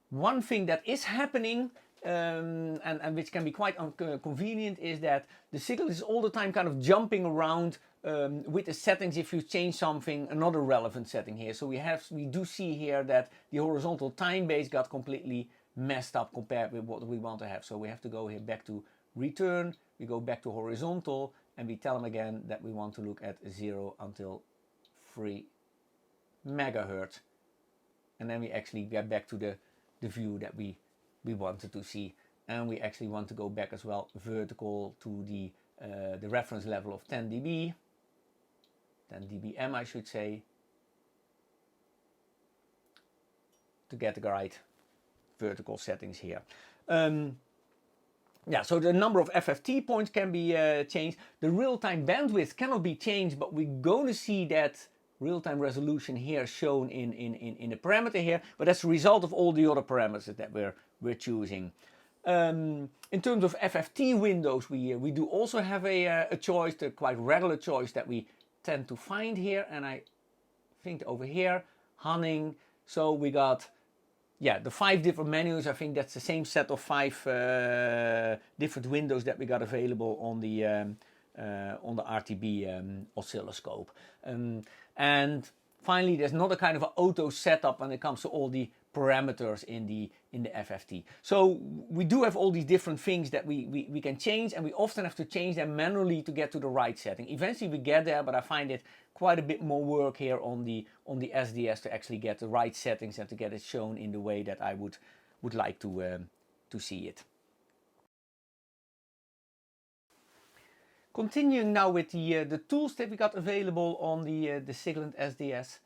One thing that is happening and which can be quite inconvenient is that the Siglent is all the time kind of jumping around with the settings. If you change something, another relevant setting here. So we do see here that the horizontal time base got completely messed up compared with what we want to have. So we have to go here back to return, we go back to horizontal, and we tell them again that we want to look at 0 until 3 megahertz. And then we actually get back to the view that we wanted to see. And we actually want to go back as well vertical to the reference level of 10 dB. 10 dBm I should say. To get the right vertical settings here. Yeah, so the number of FFT points can be changed. The real-time bandwidth cannot be changed, but we're going to see that real-time resolution here shown in the parameter here. But that's the result of all the other parameters that we're choosing. In terms of FFT windows, we do also have a choice, a quite regular choice that we tend to find here. And I think over here, Hanning. So we got, yeah, the 5 different menus. I think that's the same set of 5 different windows that we got available on the RTB oscilloscope. And finally, there's not a kind of an auto setup when it comes to all the parameters in the FFT. So we do have all these different things that we can change, and we often have to change them manually to get to the right setting. Eventually we get there, but I find it quite a bit more work here on the SDS to actually get the right settings and to get it shown in the way that I would like to see it. Continuing now with the tools that we got available on the Siglent SDS,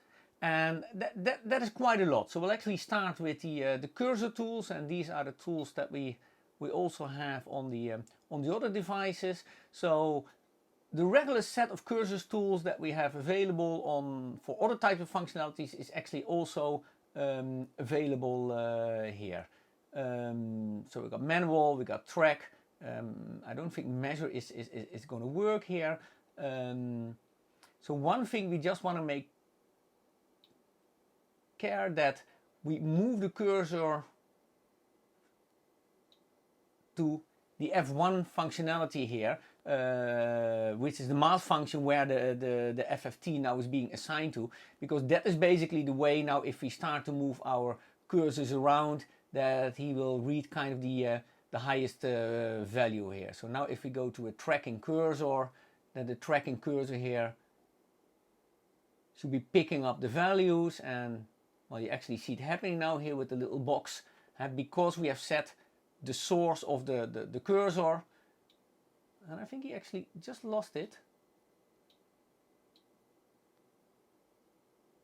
and that is quite a lot. So we'll actually start with the cursor tools, and these are the tools that we also have on the other devices. So the regular set of cursor tools that we have available for other types of functionalities is actually also available here. So we got manual, we got track. I don't think measure is going to work here. So one thing we just want to make care that we move the cursor to the F1 functionality here, which is the math function where the FFT now is being assigned to, because that is basically the way now if we start to move our cursors around that he will read kind of the highest value here. So now if we go to a tracking cursor, then the tracking cursor here should be picking up the values, and well, you actually see it happening now here with the little box, because we have set the source of the cursor, and I think he actually just lost it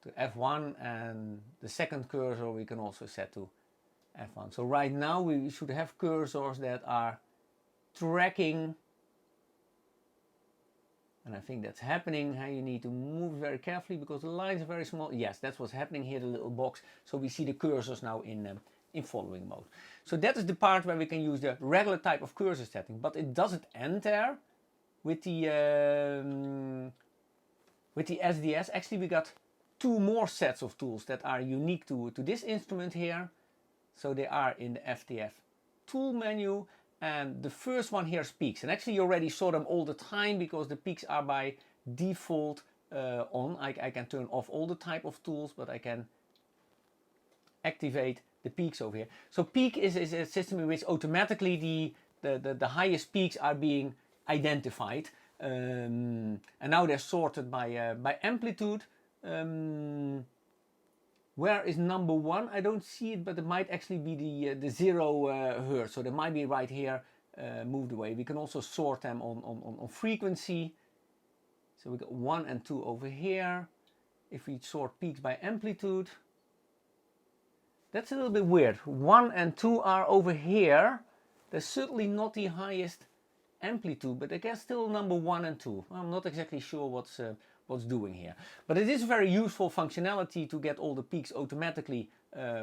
to F1, and the second cursor we can also set to F1. So right now we should have cursors that are tracking, and I think that's happening. You need to move very carefully because the lines are very small. Yes, that's what's happening here, the little box. So we see the cursors now in following mode. So that is the part where we can use the regular type of cursor setting, but it doesn't end there with the SDS. Actually, we got 2 more sets of tools that are unique to this instrument here. So they are in the FTF tool menu, and the first one here is peaks. And actually you already saw them all the time because the peaks are by default on. I can turn off all the type of tools, but I can activate the peaks over here. So peak is a system in which automatically the highest peaks are being identified. And now they're sorted by amplitude. Where is number 1? I don't see it, but it might actually be the 0 hertz. So that might be right here, moved away. We can also sort them on frequency. So we got 1 and 2 over here. If we sort peaks by amplitude, that's a little bit weird. 1 and 2 are over here. They're certainly not the highest amplitude, but I guess still number 1 and 2. I'm not exactly sure what's doing here, but it is very useful functionality to get all the peaks automatically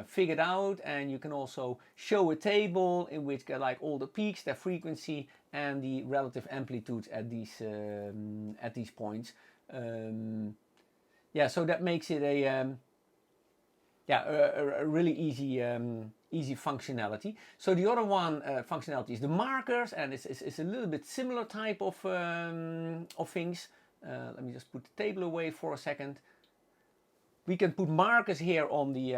figured out, and you can also show a table in which get like all the peaks, their frequency, and the relative amplitudes at these points. Yeah, so that makes it a really easy functionality. So the other one functionality is the markers, and it's a little bit similar type of things. Let me just put the table away for a second. We can put markers here on the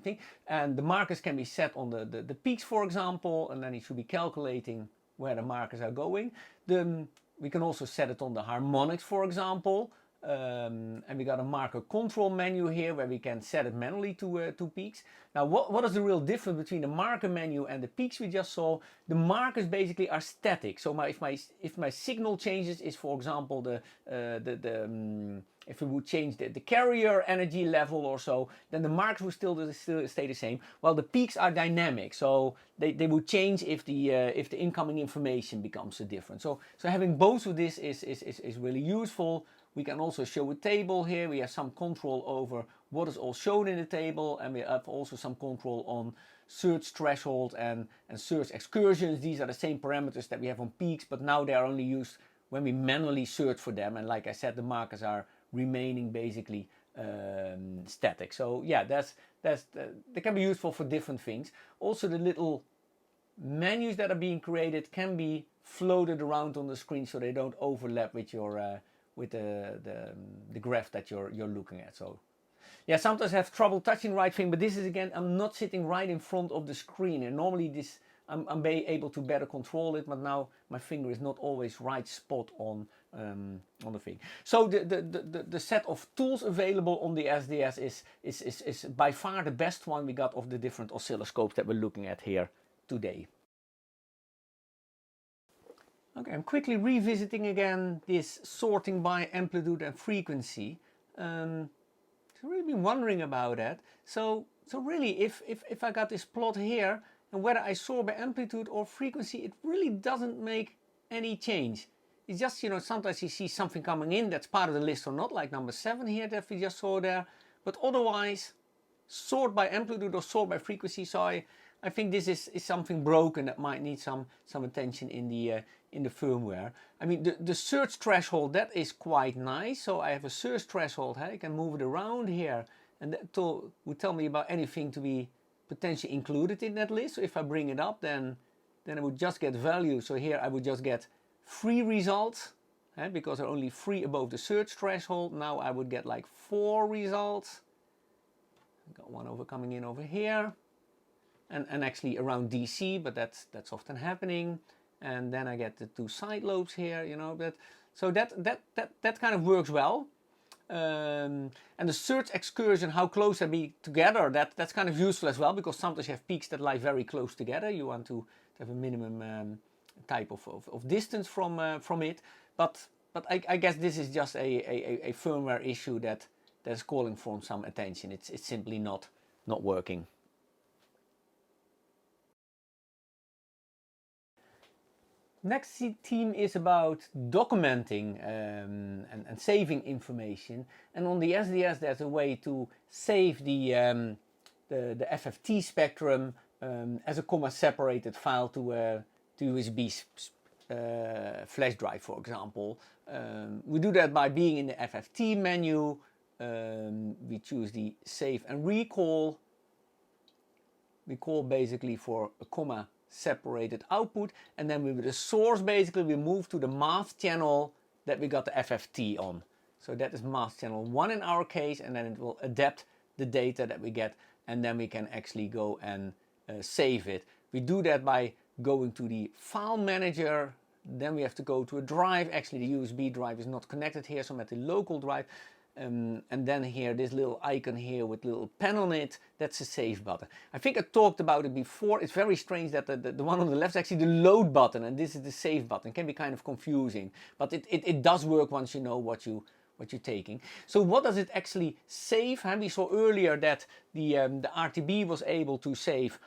thing, and the markers can be set on the peaks, for example, and then it should be calculating where the markers are going. We can also set it on the harmonics, for example. And we got a marker control menu here where we can set it manually to peaks. Now what is the real difference between the marker menu and the peaks we just saw? The markers basically are static. So if my signal changes is, for example, if we would change the carrier energy level or so, then the markers would still stay the same. While the peaks are dynamic, so they would change if the incoming information becomes different. So having both of this is really useful. We can also show a table here. We have some control over what is all shown in the table, and we have also some control on search threshold and search excursions. These are the same parameters that we have on peaks, but now they are only used when we manually search for them. And like I said, the markers are remaining basically static. So yeah, they can be useful for different things. Also, the little menus that are being created can be floated around on the screen so they don't overlap with your with the graph that you're looking at. So yeah, sometimes I have trouble touching the right thing, but this is, again, I'm not sitting right in front of the screen, and normally this I'm able to better control it, but now my finger is not always right spot on the thing. So the set of tools available on the SDS is by far the best one we got of the different oscilloscopes that we're looking at here today. Okay, I'm quickly revisiting again this sorting by amplitude and frequency. So really been wondering about that. So really, if I got this plot here, and whether I sort by amplitude or frequency, it really doesn't make any change. It's just, you know, sometimes you see something coming in that's part of the list or not, like number 7 here that we just saw there. But otherwise, sort by amplitude or sort by frequency. So I think this is something broken that might need some attention in the firmware. I mean, the search threshold, that is quite nice. So I have a search threshold. I can move it around here, and that would tell me about anything to be potentially included in that list. So if I bring it up, then I would just get values. So here I would just get 3 results, because there are only 3 above the search threshold. Now I would get like 4 results. I've got one coming in over here. And actually around DC, but that's often happening. And then I get the 2 side lobes here, you know. So that kind of works well. And the search excursion, how close they be together, that's kind of useful as well, because sometimes you have peaks that lie very close together. You want to have a minimum type of distance from it. But I guess this is just a firmware issue that's calling for some attention. It's simply not working. Next theme is about documenting and saving information. And on the SDS, there's a way to save the FFT spectrum as a comma-separated file to USB flash drive, for example. We do that by being in the FFT menu. We choose the save and recall. We call basically for a comma separated output, and then with the source basically we move to the math channel that we got the FFT on. So that is math channel 1 in our case, and then it will adapt the data that we get, and then we can actually go and save it. We do that by going to the file manager, then we have to go to a drive. Actually the USB drive is not connected here, so I'm at the local drive, and then here, this little icon here with little pen on it, that's the save button. I think I talked about it before. It's very strange that the one on the left is actually the load button, and this is the save button. It can be kind of confusing, but it does work once you know what you're taking. So what does it actually save? And we saw earlier that the RTB was able to save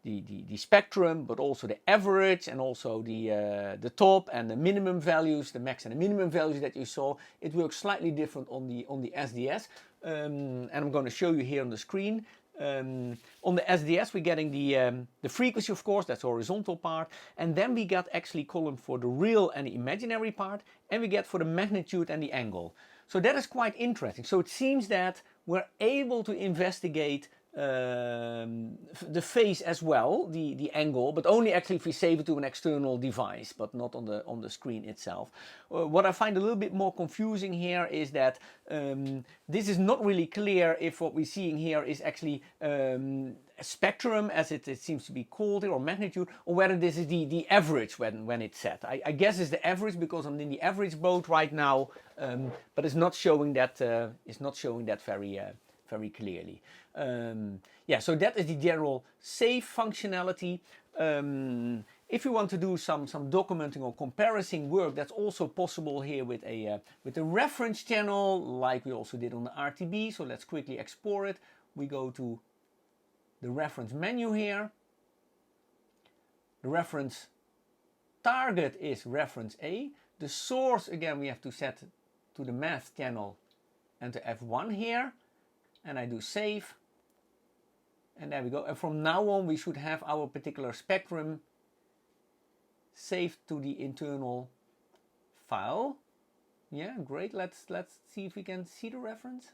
the spectrum, but also the average, and also the top and the minimum values, the max and the minimum values that you saw. It works slightly different on the SDS, and I'm going to show you here on the screen. On the SDS we're getting the frequency, of course, that's the horizontal part, and then we got actually column for the real and the imaginary part, and we get for the magnitude and the angle. So that is quite interesting. So it seems that we're able to investigate the phase as well, the angle, but only actually if we save it to an external device, but not on the screen itself. What I find a little bit more confusing here is that this is not really clear if what we're seeing here is actually a spectrum, as it seems to be called here, or magnitude, or whether this is the average when it's set. I guess it's the average because I'm in the average mode right now, but it's not showing that very clearly. Yeah, so that is the general save functionality. If you want to do some documenting or comparison work, that's also possible here with a reference channel, like we also did on the RTB. So let's quickly export it. We go to the reference menu here. The reference target is reference A. The source, again, we have to set to the math channel and to F1 here. And I do save, and there we go. And from now on we should have our particular spectrum saved to the internal file. Yeah, great. Let's see if we can see the reference.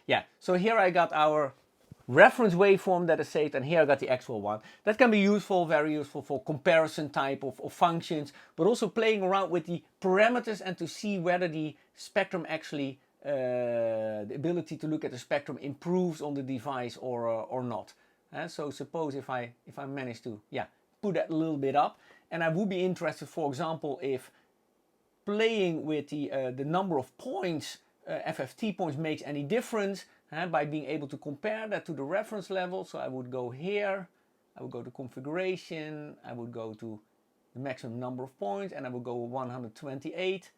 Yeah, so here I got our reference waveform that is saved, and here I got the actual one. That can be useful, very useful for comparison type of functions, but also playing around with the parameters and to see whether the spectrum actually the ability to look at the spectrum improves on the device or not. So suppose if I manage to put that a little bit up, and I would be interested, for example, if playing with the number of points, FFT points, makes any difference by being able to compare that to the reference level. So I would go here, I would go to configuration, I would go to the maximum number of points, and I would go 128.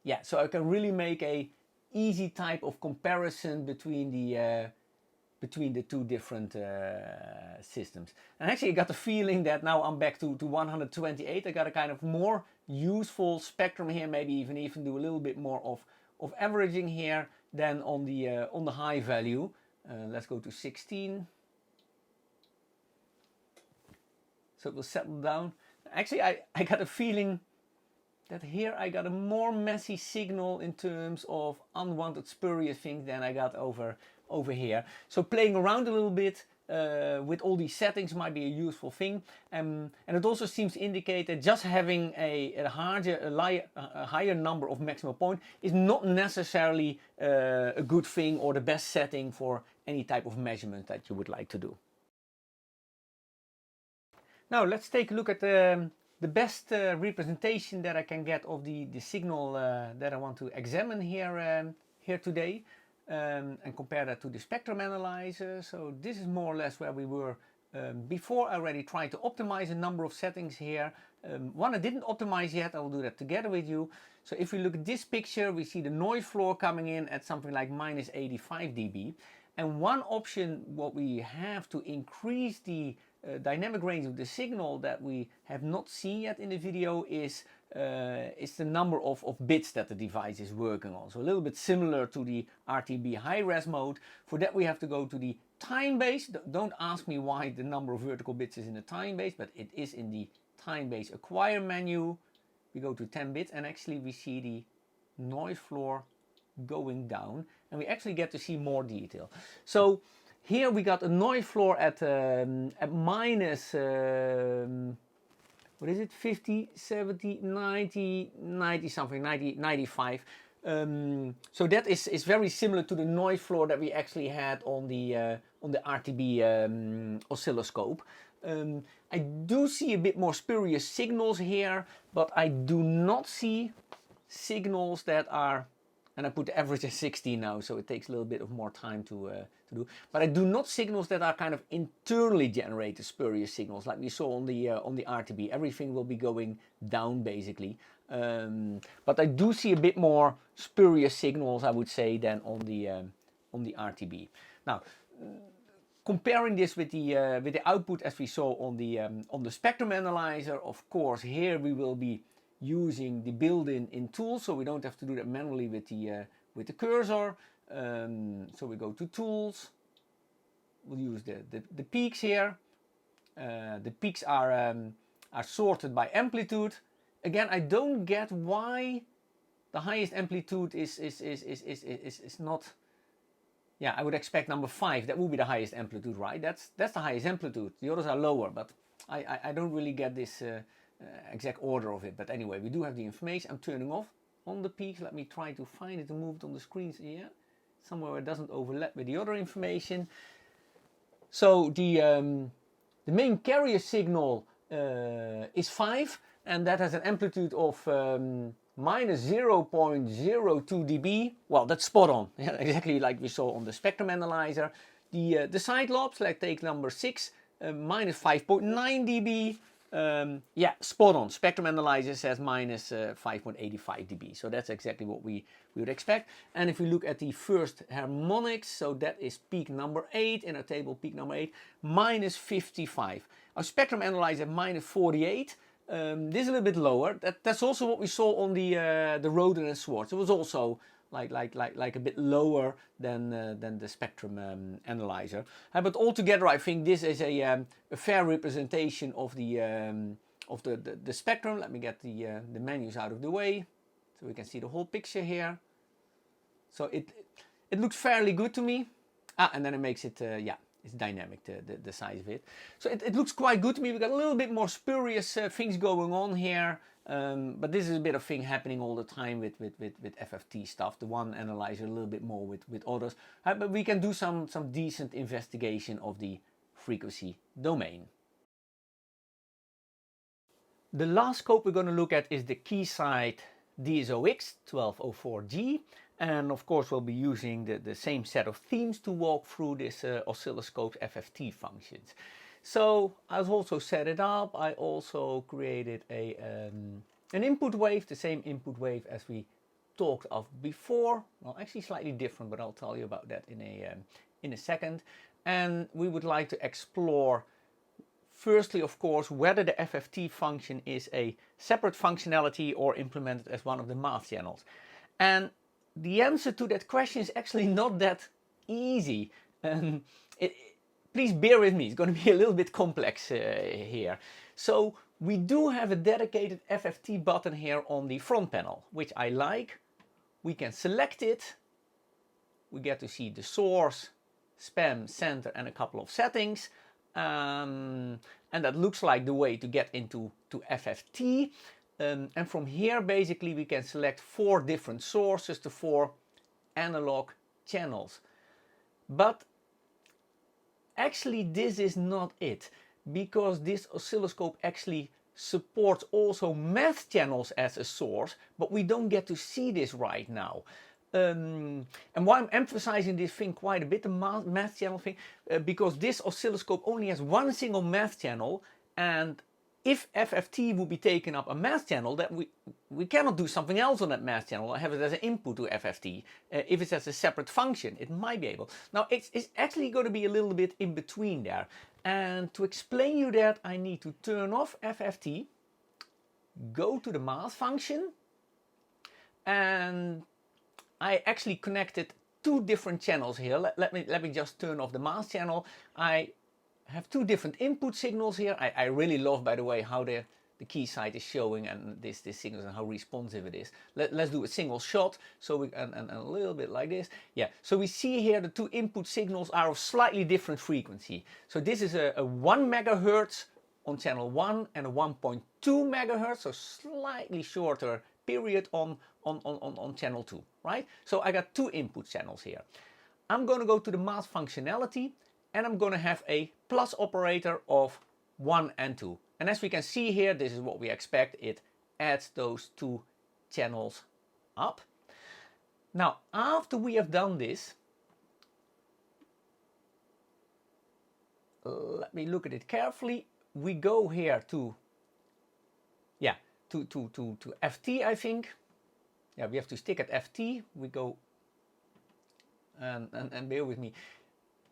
Yeah, so I can really make a easy type of comparison between the two different systems. And actually I got the feeling that now I'm back to 128. I got a kind of more useful spectrum here, maybe even do a little bit more of averaging here than on the high value. Let's go to 16. So it will settle down. Actually I got a feeling that here I got a more messy signal in terms of unwanted spurious things than I got over here. So playing around a little bit with all these settings might be a useful thing. And it also seems to indicate that just having a higher number of maximum points is not necessarily a good thing or the best setting for any type of measurement that you would like to do. Now let's take a look at the best representation that I can get of the signal that I want to examine here today, and compare that to the spectrum analyzer. So this is more or less where we were before. I already tried to optimize a number of settings here. One I didn't optimize yet, I will do that together with you. So if we look at this picture, we see the noise floor coming in at something like -85 dB. And one option what we have to increase the dynamic range of the signal that we have not seen yet in the video is the number of bits that the device is working on. So a little bit similar to the RTB high res mode. For that we have to go to the time base. Don't ask me why the number of vertical bits is in the time base, but it is in the time base acquire menu. We go to 10 bits and actually we see the noise floor going down, and we actually get to see more detail. So here we got a noise floor at minus, what is it, 50, 70, 90 something, 95. So that is very similar to the noise floor that we actually had on the RTB oscilloscope. I do see a bit more spurious signals here, but I do not see signals that are And I put the average at 16 now, so it takes a little bit of more time to do. But I do not signals that are kind of internally generated spurious signals, like we saw on the RTB. Everything will be going down basically. But I do see a bit more spurious signals, I would say, than on the RTB. Now, comparing this with the output as we saw on the spectrum analyzer, of course, here we will be using the built-in tool, so we don't have to do that manually with the cursor. So we go to tools. We'll use the peaks here. The peaks are sorted by amplitude. Again, I don't get why the highest amplitude is not. Yeah, I would expect number 5. That would be the highest amplitude, right? That's the highest amplitude. The others are lower, but I don't really get this exact order of it. But anyway, we do have the information. I'm turning off on the peaks. Let me try to find it and move it on the screens here, somewhere where it doesn't overlap with the other information. So the main carrier signal is 5, and that has an amplitude of minus 0.02 dB. Well, that's spot on. Yeah, exactly like we saw on the spectrum analyzer. The side lobes, like take number 6, minus 5.9 dB. Yeah, spot on. Spectrum analyzer says minus 5.85 dB. So that's exactly what we would expect. And if we look at the first harmonics, so that is peak number 8 in our table, peak number 8, minus 55. Our spectrum analyzer minus 48. This is a little bit lower. That's also what we saw on the Roden and Schwartz. It was also like a bit lower than the spectrum analyzer. But altogether, I think this is a fair representation of the spectrum. Let me get the menus out of the way so we can see the whole picture here. So it looks fairly good to me. And then it makes it yeah. It's dynamic, the size of it. So it looks quite good to me. We've got a little bit more spurious things going on here. But this is a bit of thing happening all the time with FFT stuff. The one analyzer a little bit more with others. But we can do some decent investigation of the frequency domain. The last scope we're going to look at is the Keysight DSOX1000G. And of course we'll be using the same set of themes to walk through this oscilloscope FFT functions. So I've also set it up. I also created an input wave, the same input wave as we talked of before. Well, actually slightly different, but I'll tell you about that in a second. And we would like to explore, firstly, of course, whether the FFT function is a separate functionality or implemented as one of the math channels. And the answer to that question is actually not that easy. Please bear with me, it's going to be a little bit complex here. So we do have a dedicated FFT button here on the front panel, which I like. We can select it. We get to see the source, spam, center, and a couple of settings. And that looks like the way to get into FFT. And from here basically we can select 4 different sources to 4 analog channels. But actually this is not it, because this oscilloscope actually supports also math channels as a source, but we don't get to see this right now. And why I'm emphasizing this thing quite a bit, the math channel thing, because this oscilloscope only has one single math channel, and if FFT would be taking up a math channel, that we cannot do something else on that math channel or have it as an input to FFT. If it's as a separate function, it might be able. Now, it's actually going to be a little bit in between there. And to explain you that, I need to turn off FFT, go to the math function, and I actually connected 2 different channels here. Let me just turn off the math channel. I have 2 different input signals here. I really love, by the way, how the Keysight is showing and this signals and how responsive it is. Let's do a single shot, so we and a little bit like this. Yeah, so we see here the 2 input signals are of slightly different frequency. So this is a 1 megahertz on channel 1 and a 1.2 megahertz, so slightly shorter period on channel 2, right? So I got 2 input channels here. I'm going to go to the math functionality, and I'm going to have a plus operator of 1 and 2. And as we can see here, this is what we expect. It adds those 2 channels up. Now, after we have done this, let me look at it carefully. We go here to, yeah, to FT, I think. Yeah, we have to stick at FT. We go, and bear with me.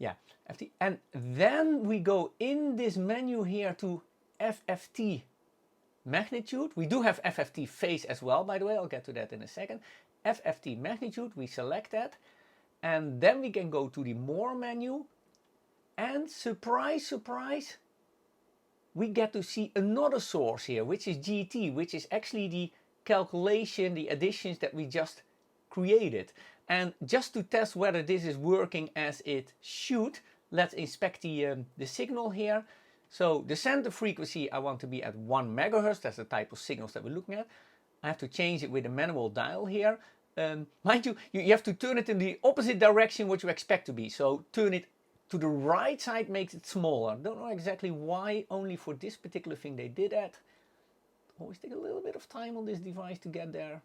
Yeah, FT. And then we go in this menu here to FFT magnitude. We do have FFT phase as well, by the way. I'll get to that in a second. FFT magnitude, we select that. And then we can go to the More menu. And surprise, surprise, we get to see another source here, which is GT, which is actually the calculation, the additions that we just created. And just to test whether this is working as it should, let's inspect the signal here. So the center frequency, I want to be at 1 megahertz. That's the type of signals that we're looking at. I have to change it with a manual dial here. Mind you, you have to turn it in the opposite direction what you expect to be. So turn it to the right side makes it smaller. Don't know exactly why, only for this particular thing they did that. Always take a little bit of time on this device to get there.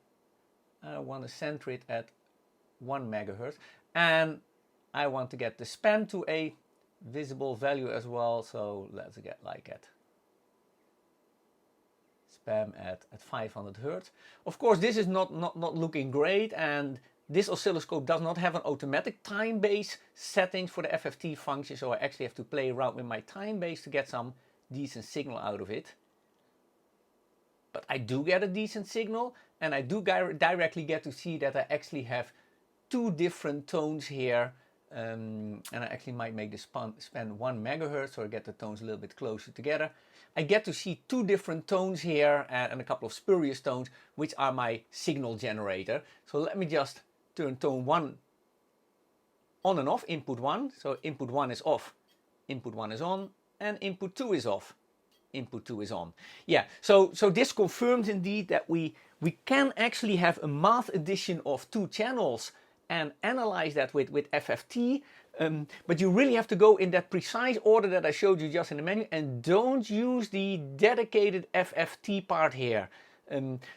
I want to center it at 1 megahertz. And I want to get the span to a visible value as well. So let's get like at spam at 500 hertz. Of course, this is not looking great, and this oscilloscope does not have an automatic time base settings for the FFT function, so I actually have to play around with my time base to get some decent signal out of it. But I do get a decent signal, and I do directly get to see that I actually have two different tones here. And I actually might make the span 1 megahertz, or get the tones a little bit closer together. I get to see two different tones here and a couple of spurious tones, which are my signal generator. So let me just turn tone 1 on and off, input 1. So input 1 is off, input 1 is on, and input 2 is off, input 2 is on. Yeah, so this confirms indeed that we can actually have a math addition of two channels and analyze that with FFT, but you really have to go in that precise order that I showed you just in the menu, and don't use the dedicated FFT part here.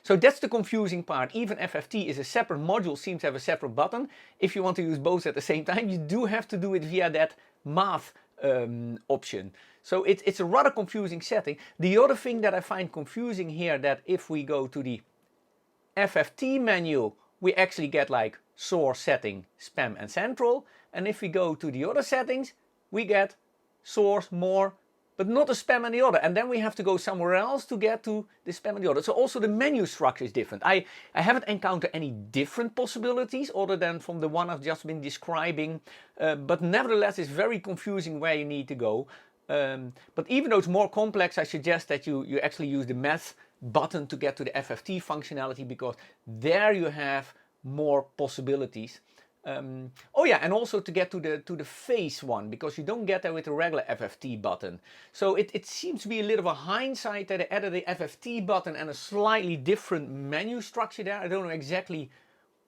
So that's the confusing part. Even FFT is a separate module, seems to have a separate button. If you want to use both at the same time, you do have to do it via that math option. So it's a rather confusing setting. The other thing that I find confusing here, that if we go to the FFT menu, we actually get like source, setting, spam and central. And if we go to the other settings, we get source, more, but not a spam and the other. And then we have to go somewhere else to get to the spam and the other. So also the menu structure is different. I haven't encountered any different possibilities other than from the one I've just been describing. But nevertheless, it's very confusing where you need to go. But even though it's more complex, I suggest that you actually use the math button to get to the FFT functionality, because there you have more possibilities. Oh yeah, and also to get to the phase one, because you don't get there with the regular FFT button. So it seems to be a little of a hindsight that they added the FFT button and a slightly different menu structure there. I don't know exactly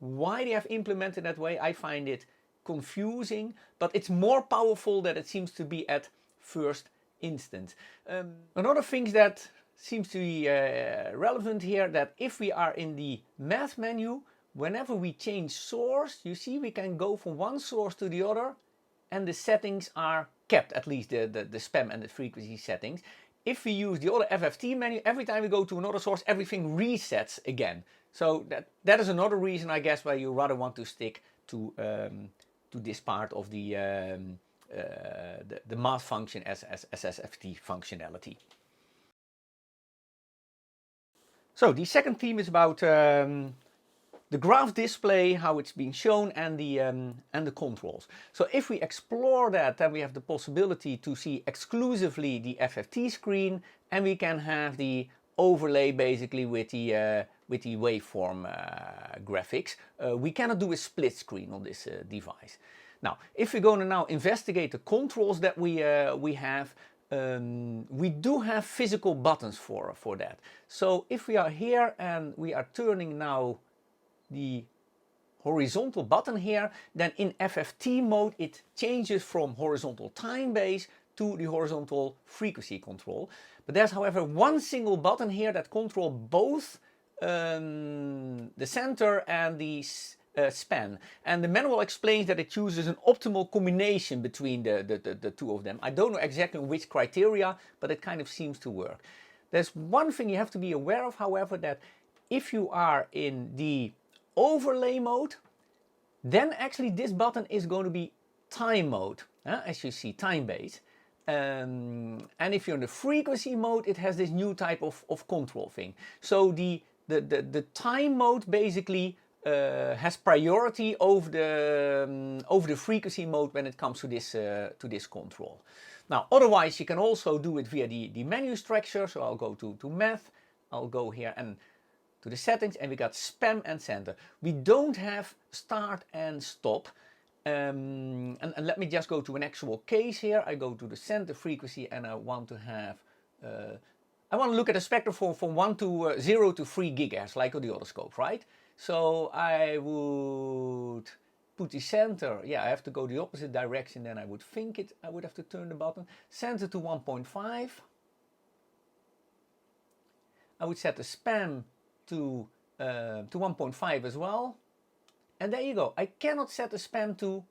why they have implemented that way. I find it confusing, but it's more powerful than it seems to be at first instance. Another thing that seems to be relevant here, that if we are in the math menu, whenever we change source, you see we can go from one source to the other and the settings are kept, at least the spam and the frequency settings. If we use the other FFT menu, every time we go to another source, everything resets again. So that is another reason, I guess, why you rather want to stick to this part of the math function as FFT functionality. So the second theme is about the graph display, how it's being shown, and the controls. So if we explore that, then we have the possibility to see exclusively the FFT screen, and we can have the overlay basically with the waveform graphics. We cannot do a split screen on this device. Now, if we're going to now investigate the controls that we have, we do have physical buttons for that. So if we are here and we are turning now the horizontal button here, then in FFT mode it changes from horizontal time base to the horizontal frequency control. But there's, however, one single button here that controls both the center and the span. And the manual explains that it chooses an optimal combination between the two of them. I don't know exactly which criteria, but it kind of seems to work. There's one thing you have to be aware of, however, that if you are in the overlay mode, then actually this button is going to be time mode, as you see, time based. And if you're in the frequency mode, it has this new type of control thing. So the time mode basically has priority over the frequency mode when it comes to this control. Now, otherwise, you can also do it via the menu structure. So I'll go to Math, I'll go here and to the settings, and we got spam and center. We don't have start and stop. And let me just go to an actual case here. I go to the center frequency, and I want to have I want to look at a spectrum from 0 to 3 gigahertz, like on the oscilloscope, right? So I would put the center, yeah, I have to go the opposite direction, then I would think I would have to turn the button. Center to 1.5. I would set the spam to 1.5 as well. And there you go. I cannot set the spam to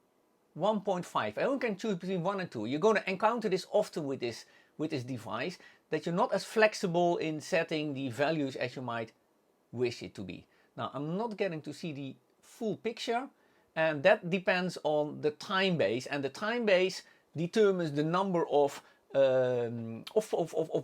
1.5. I only can choose between 1 and 2. You're going to encounter this often with this device, that you're not as flexible in setting the values as you might wish it to be. Now, I'm not getting to see the full picture, and that depends on the time base, and the time base determines the number of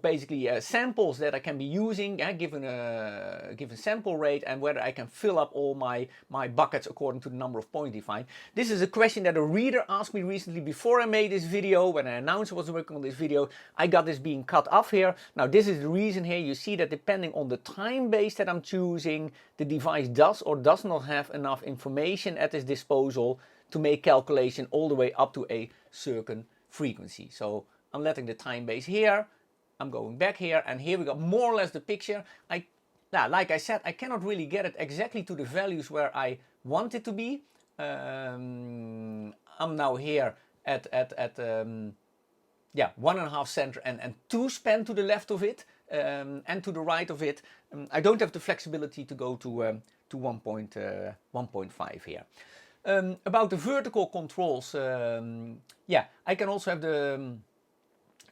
basically samples that I can be using, given a given sample rate, and whether I can fill up all my buckets according to the number of points defined. This is a question that a reader asked me recently before I made this video. When I announced I was working on this video, I got this being cut off here. Now this is the reason here. You see that depending on the time base that I'm choosing, the device does or does not have enough information at its disposal to make calculation all the way up to a certain frequency. So I'm letting the time base here, I'm going back here, and here we got more or less the picture. Like I said, I cannot really get it exactly to the values where I want it to be. I'm now here at 1.5 center and 2 span to the left of it, and to the right of it. I don't have the flexibility to go to 1.5 here. About the vertical controls, I can also have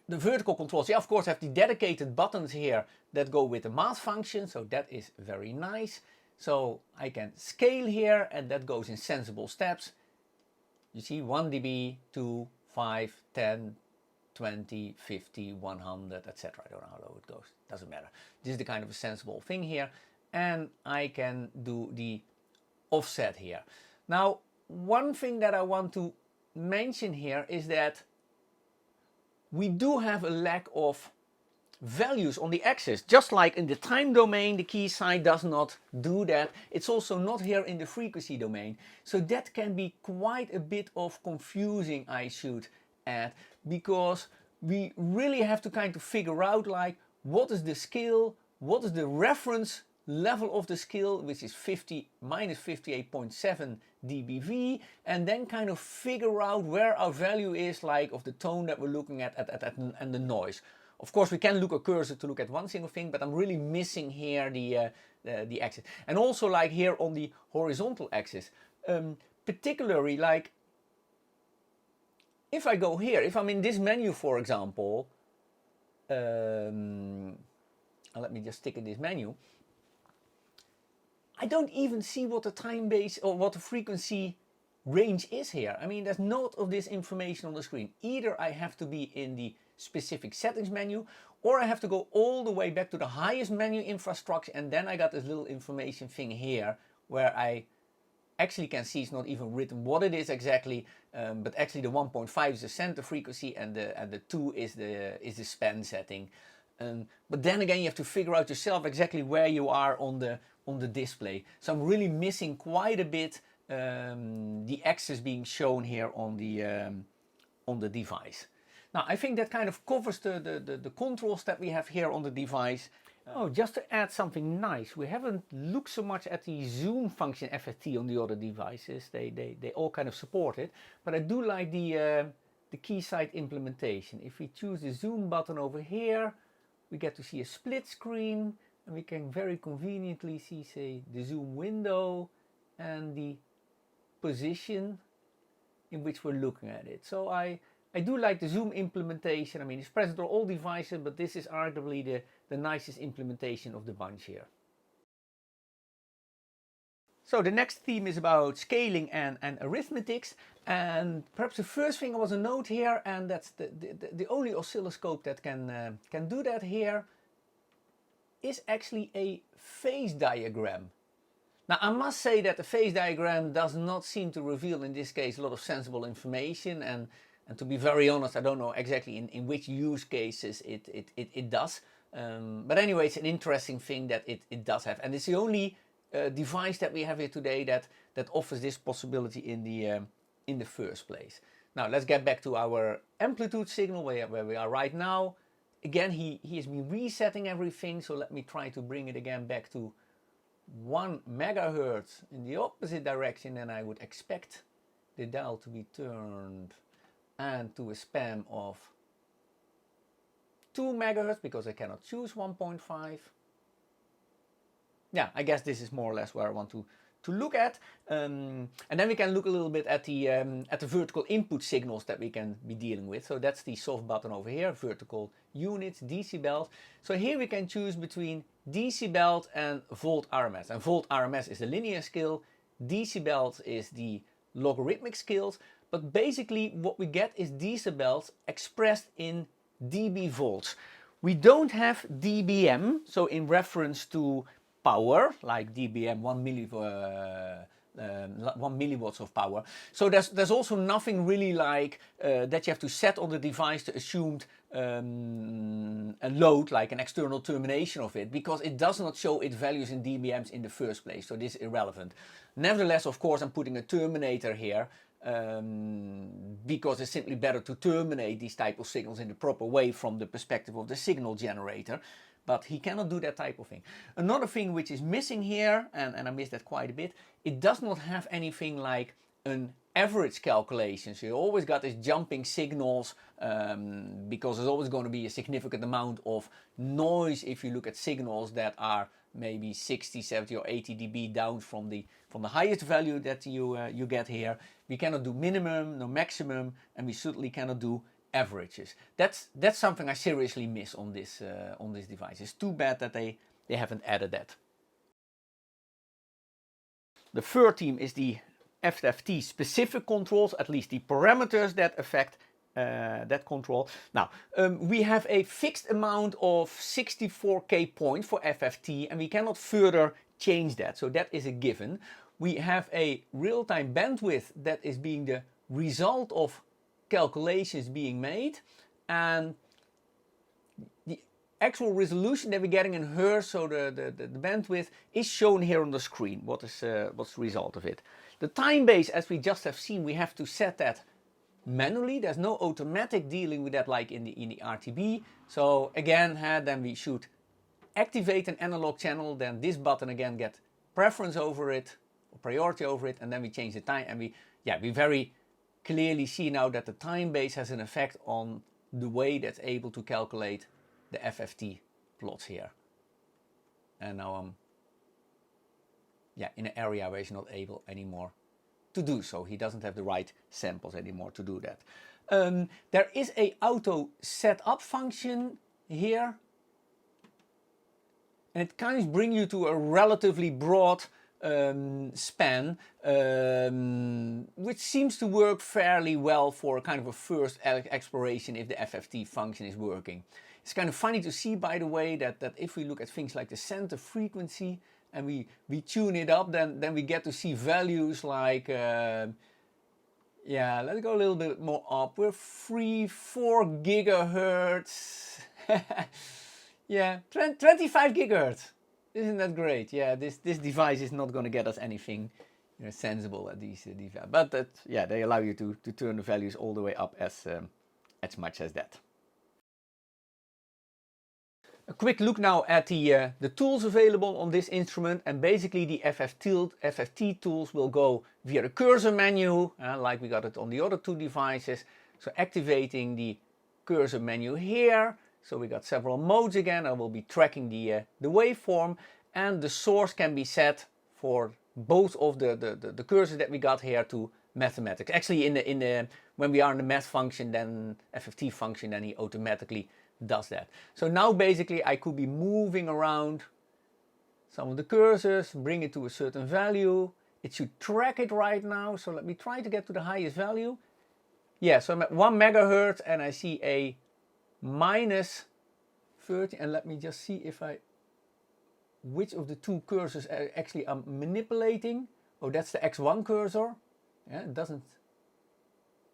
the vertical controls. Yeah, of course, I have the dedicated buttons here that go with the math function, so that is very nice. So I can scale here, and that goes in sensible steps. You see 1 dB, 2, 5, 10, 20, 50, 100, etc. I don't know how low it goes, doesn't matter. This is the kind of a sensible thing here, and I can do the offset here. Now, one thing that I want to mention here is that we do have a lack of values on the axis. Just like in the time domain, the Keysight does not do that. It's also not here in the frequency domain. So that can be quite a bit of confusing, I should add, because we really have to kind of figure out, like, what is the scale, what is the reference level of the scale, which is minus 58.7 dBV, and then kind of figure out where our value is, like of the tone that we're looking at and the noise. Of course, we can look a cursor to look at one single thing, but I'm really missing here the axis. And also, like here on the horizontal axis, particularly like if I go here, if I'm in this menu, for example, let me just stick in this menu. I don't even see what the time base or what the frequency range is here. I mean, there's not of this information on the screen. Either I have to be in the specific settings menu, or I have to go all the way back to the highest menu infrastructure, and then I got this little information thing here where I actually can see it's not even written what it is exactly, but actually the 1.5 is the center frequency, and the 2 is the span setting. But then again, you have to figure out yourself exactly where you are on the display. So I'm really missing quite a bit the axis being shown here on the device. Now, I think that kind of covers the controls that we have here on the device. Oh, just to add something nice, we haven't looked so much at the zoom function FFT on the other devices. They all kind of support it, but I do like the Keysight implementation. If we choose the zoom button over here, we get to see a split screen, and we can very conveniently see, say, the zoom window and the position in which we're looking at it. So I do like the zoom implementation. I mean, it's present on all devices, but this is arguably the nicest implementation of the bunch here. So the next theme is about scaling and arithmetics, and perhaps the first thing I want to note here, and that's the only oscilloscope that can do that here, is actually a phase diagram. Now I must say that the phase diagram does not seem to reveal in this case a lot of sensible information, and to be very honest, I don't know exactly in which use cases it does. But anyway, it's an interesting thing that it does have, and it's the only device that we have here today that offers this possibility in the first place. Now let's get back to our amplitude signal where we are right now. Again, he has been resetting everything, so let me try to bring it again back to 1 megahertz in the opposite direction, and I would expect the dial to be turned and to a span of 2 megahertz because I cannot choose 1.5. Yeah, I guess this is more or less where I want to look at, and then we can look a little bit at the vertical input signals that we can be dealing with. So that's the soft button over here, vertical units, decibels. So here we can choose between decibels and volt RMS, and volt RMS is the linear scale, decibels is the logarithmic scales, but basically what we get is decibels expressed in dB volts. We don't have dBm, so in reference to power, like dBm 1 milliwatts of power. So there's also nothing really like that you have to set on the device to assumed a load, like an external termination of it, because it does not show its values in dBms in the first place, so this is irrelevant. Nevertheless, of course, I'm putting a terminator here because it's simply better to terminate these type of signals in the proper way from the perspective of the signal generator. But he cannot do that type of thing. Another thing which is missing here, and I missed that quite a bit, it does not have anything like an average calculation. So you always got these jumping signals because there's always going to be a significant amount of noise if you look at signals that are maybe 60, 70 or 80 dB down from the highest value that you get here. We cannot do minimum, no maximum, and we certainly cannot do averages. That's something I seriously miss on this device. It's too bad that they haven't added that. The third theme is the FFT specific controls, at least the parameters that affect that control. Now we have a fixed amount of 64K points for FFT, and we cannot further change that, so that is a given. We have a real-time bandwidth that is being the result of calculations being made, and the actual resolution that we're getting in hertz, so the bandwidth, is shown here on the screen. What's the result of it? The time base, as we just have seen, we have to set that manually. There's no automatic dealing with that like in the RTB. So again, then we should activate an analog channel, then this button again get preference over it, or priority over it, and then we change the time, and we very clearly see now that the time base has an effect on the way that's able to calculate the FFT plots here. And now I'm in an area where he's not able anymore to do so. He doesn't have the right samples anymore to do that. There is a auto setup function here, and it kind of brings you to a relatively broad span, which seems to work fairly well for kind of a first exploration if the FFT function is working. It's kind of funny to see, by the way, that if we look at things like the center frequency and we tune it up, then we get to see values like, let's go a little bit more up. We're 4 gigahertz. 25 gigahertz. Isn't that great? Yeah, this device is not going to get us anything sensible at these devices, but they allow you to turn the values all the way up as much as that. A quick look now at the tools available on this instrument, and basically the FFT tools will go via the cursor menu, like we got it on the other two devices. So activating the cursor menu here. So we got several modes again. I will be tracking the waveform, and the source can be set for both of the cursors that we got here to mathematics. Actually, when we are in the math function, then FFT function, then he automatically does that. So now basically I could be moving around some of the cursors, bring it to a certain value. It should track it right now. So let me try to get to the highest value. Yeah, so I'm at 1 megahertz and I see a minus 30. And let me just see if which of the two cursors actually I'm manipulating. Oh, that's the X1 cursor. Yeah, it doesn't.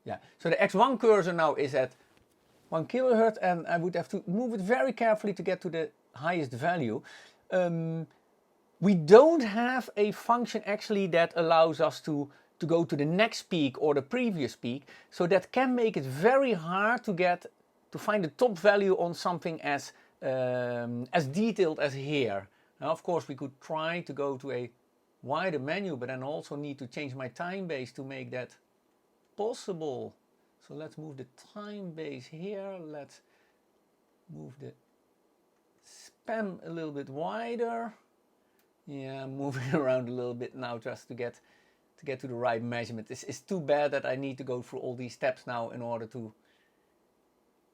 Yeah, so the X1 cursor now is at 1 kilohertz, and I would have to move it very carefully to get to the highest value. We don't have a function actually that allows us to go to the next peak or the previous peak, so that can make it very hard to find the top value on something as detailed as here. Now, of course, we could try to go to a wider menu, but then also need to change my time base to make that possible. So let's move the time base here. Let's move the span a little bit wider. Yeah, I'm moving around a little bit now just to get to the right measurement. It's too bad that I need to go through all these steps now in order to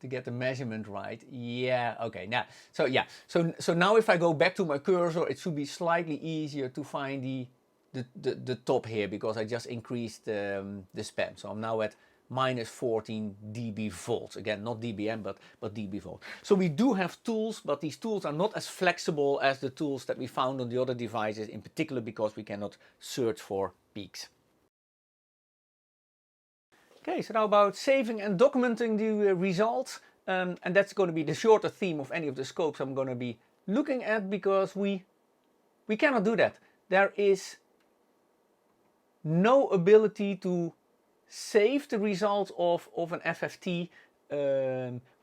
get the measurement right. Yeah, okay. Now, so yeah, so now if I go back to my cursor, it should be slightly easier to find the top here, because I just increased the span. So I'm now at minus 14 dB volts. Again, not dBm, but dB volt. So we do have tools, but these tools are not as flexible as the tools that we found on the other devices, in particular because we cannot search for peaks. Okay, so now about saving and documenting the results. And that's going to be the shorter theme of any of the scopes I'm going to be looking at, because we cannot do that. There is no ability to save the results of an FFT.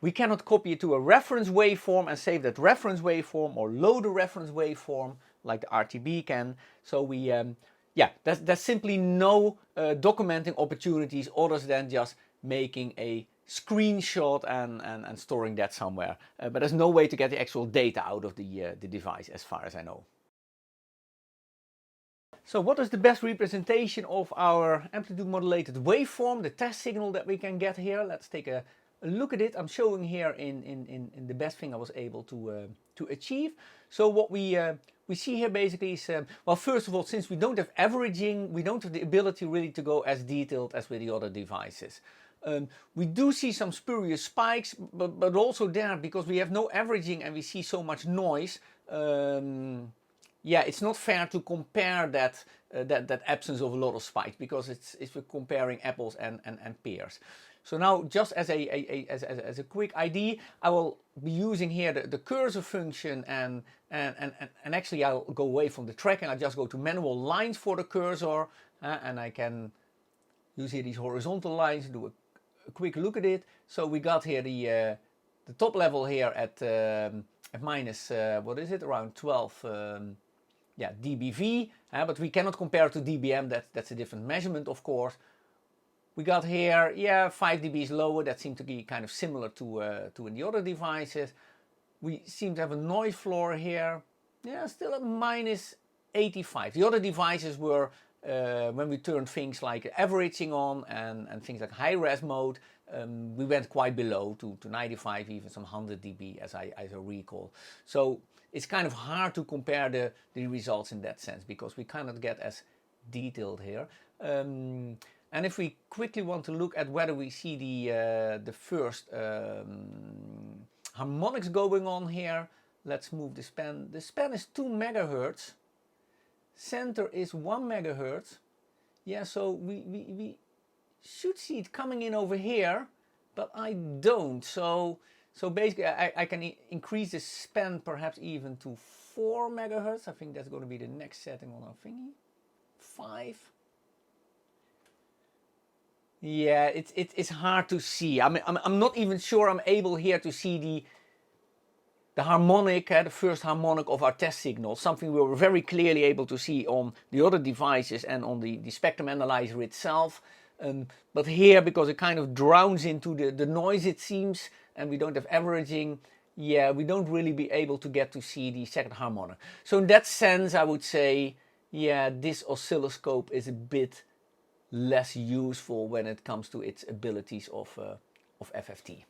We cannot copy it to a reference waveform and save that reference waveform, or load a reference waveform like the RTB can. So we yeah, there's simply no documenting opportunities other than just making a screenshot and storing that somewhere. But there's no way to get the actual data out of the device, as far as I know. So what is the best representation of our amplitude modulated waveform, the test signal that we can get here? Let's take a look at it. I'm showing here in the best thing I was able to achieve. So what we see here basically is, well, first of all, since we don't have averaging, we don't have the ability really to go as detailed as with the other devices. We do see some spurious spikes, but also there, because we have no averaging and we see so much noise, yeah, it's not fair to compare that absence of a lot of spikes, because it's we're comparing apples and pears. So now, just as a quick idea, I will be using here the cursor function, and actually I'll go away from the tracking. I'll just go to manual lines for the cursor, and I can use here these horizontal lines, do a quick look at it. So we got here the top level here at minus what is it, around 12 yeah, dBV, but we cannot compare it to dBm. That's a different measurement, of course. We got here, yeah, 5 dBs lower. That seemed to be kind of similar to in the other devices. We seem to have a noise floor here, yeah, still at minus 85. The other devices were, when we turned things like averaging on and things like high res mode, we went quite below to 95, even some 100 dB as I recall. So it's kind of hard to compare the results in that sense, because we cannot get as detailed here. And if we quickly want to look at whether we see the first harmonics going on here, let's move the span. The span is 2 megahertz. Center is 1 megahertz. Yeah, so we should see it coming in over here, but I don't. So basically I can increase the span perhaps even to 4 megahertz. I think that's going to be the next setting on our thingy. 5. Yeah, it's hard to see. I'm not even sure I'm able here to see the harmonic, the first harmonic of our test signal, something we were very clearly able to see on the other devices and on the spectrum analyzer itself. But here, because it kind of drowns into the noise, it seems, and we don't have averaging, yeah, we don't really be able to get to see the second harmonic. So in that sense, I would say, yeah, this oscilloscope is a bit less useful when it comes to its abilities of FFT.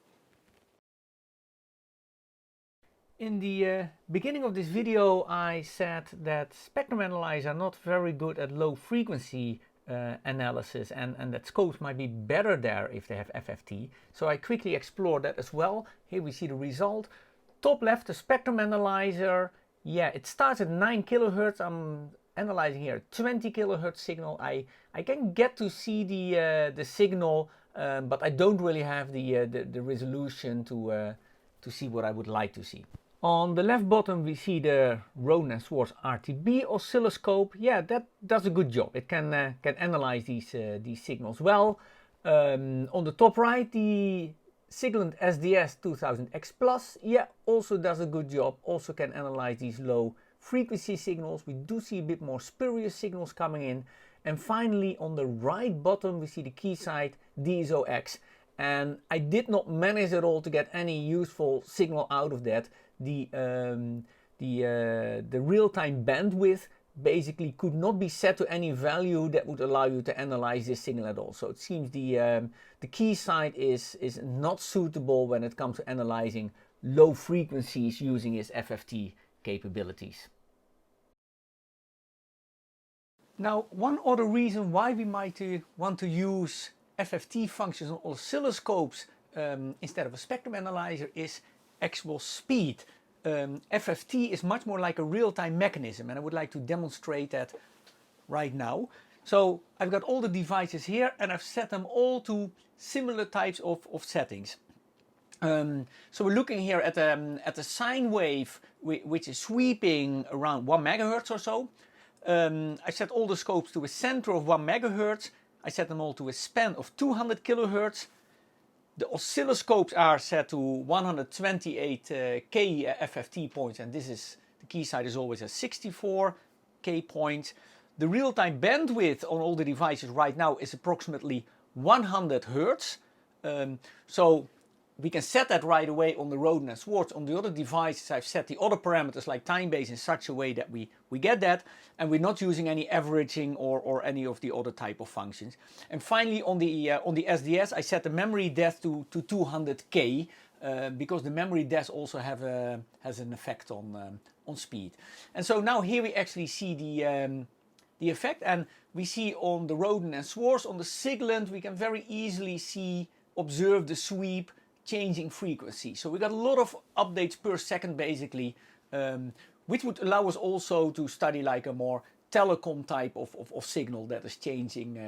In the beginning of this video I said that spectrum analyzers are not very good at low frequency analysis and that scopes might be better there if they have FFT. So I quickly explored that as well. Here we see the result. Top left, the spectrum analyzer. Yeah, it starts at 9 kilohertz. I'm analyzing here a 20 kilohertz signal. I can get to see the signal, but I don't really have the resolution to see what I would like to see. On the left bottom we see the R&S RTB oscilloscope. Yeah, that does a good job. It can analyze these signals well. On the top right, the Siglent SDS2000x+, yeah, also does a good job. Also can analyze these low frequency signals. We do see a bit more spurious signals coming in. And finally, on the right bottom, we see the Keysight DSOX. And I did not manage at all to get any useful signal out of that. The real-time bandwidth basically could not be set to any value that would allow you to analyze this signal at all. So it seems the Keysight is not suitable when it comes to analyzing low frequencies using its FFT capabilities. Now, one other reason why we might want to use FFT functions on oscilloscopes instead of a spectrum analyzer is actual speed. FFT is much more like a real-time mechanism, and I would like to demonstrate that right now. So I've got all the devices here and I've set them all to similar types of settings. So we're looking here at a sine wave which is sweeping around 1 megahertz or so. I set all the scopes to a center of 1 megahertz. I set them all to a span of 200 kilohertz. The oscilloscopes are set to 128 K FFT points, and this is, the Keysight is always at 64 K points. The real-time bandwidth on all the devices right now is approximately 100 Hertz. So we can set that right away on the R&S. On the other devices I've set the other parameters like time base in such a way that we get that, and we're not using any averaging or any of the other type of functions. And finally on the SDS I set the memory depth to 200K because the memory depth also has an effect on speed. And so now here we actually see the effect, and we see on the R&S on the Siglent we can very easily observe the sweep changing frequency. So we got a lot of updates per second basically, which would allow us also to study like a more telecom type of signal that is changing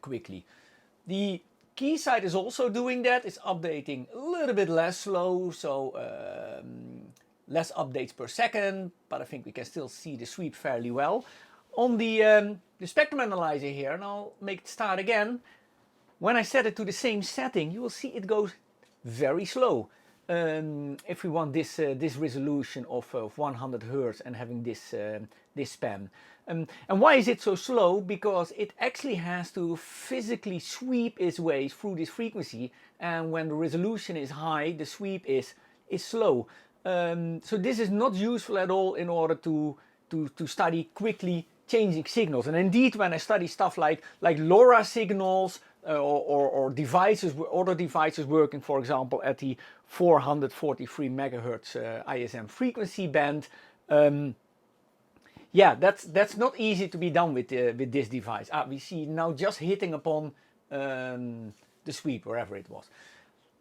quickly. The Keysight is also doing that. It's updating a little bit less slow, so less updates per second, but I think we can still see the sweep fairly well. On the spectrum analyzer here, and I'll make it start again, when I set it to the same setting, you will see it goes very slow. If we want this resolution of 100 Hertz and having this span. And why is it so slow? Because it actually has to physically sweep its way through this frequency, and when the resolution is high, the sweep is slow. So this is not useful at all in order to study quickly changing signals. And indeed, when I study stuff like LoRa signals, or devices, other devices working, for example, at the 443 megahertz ISM frequency band, yeah, that's not easy to be done with this device. We see now just hitting upon the sweep wherever it was.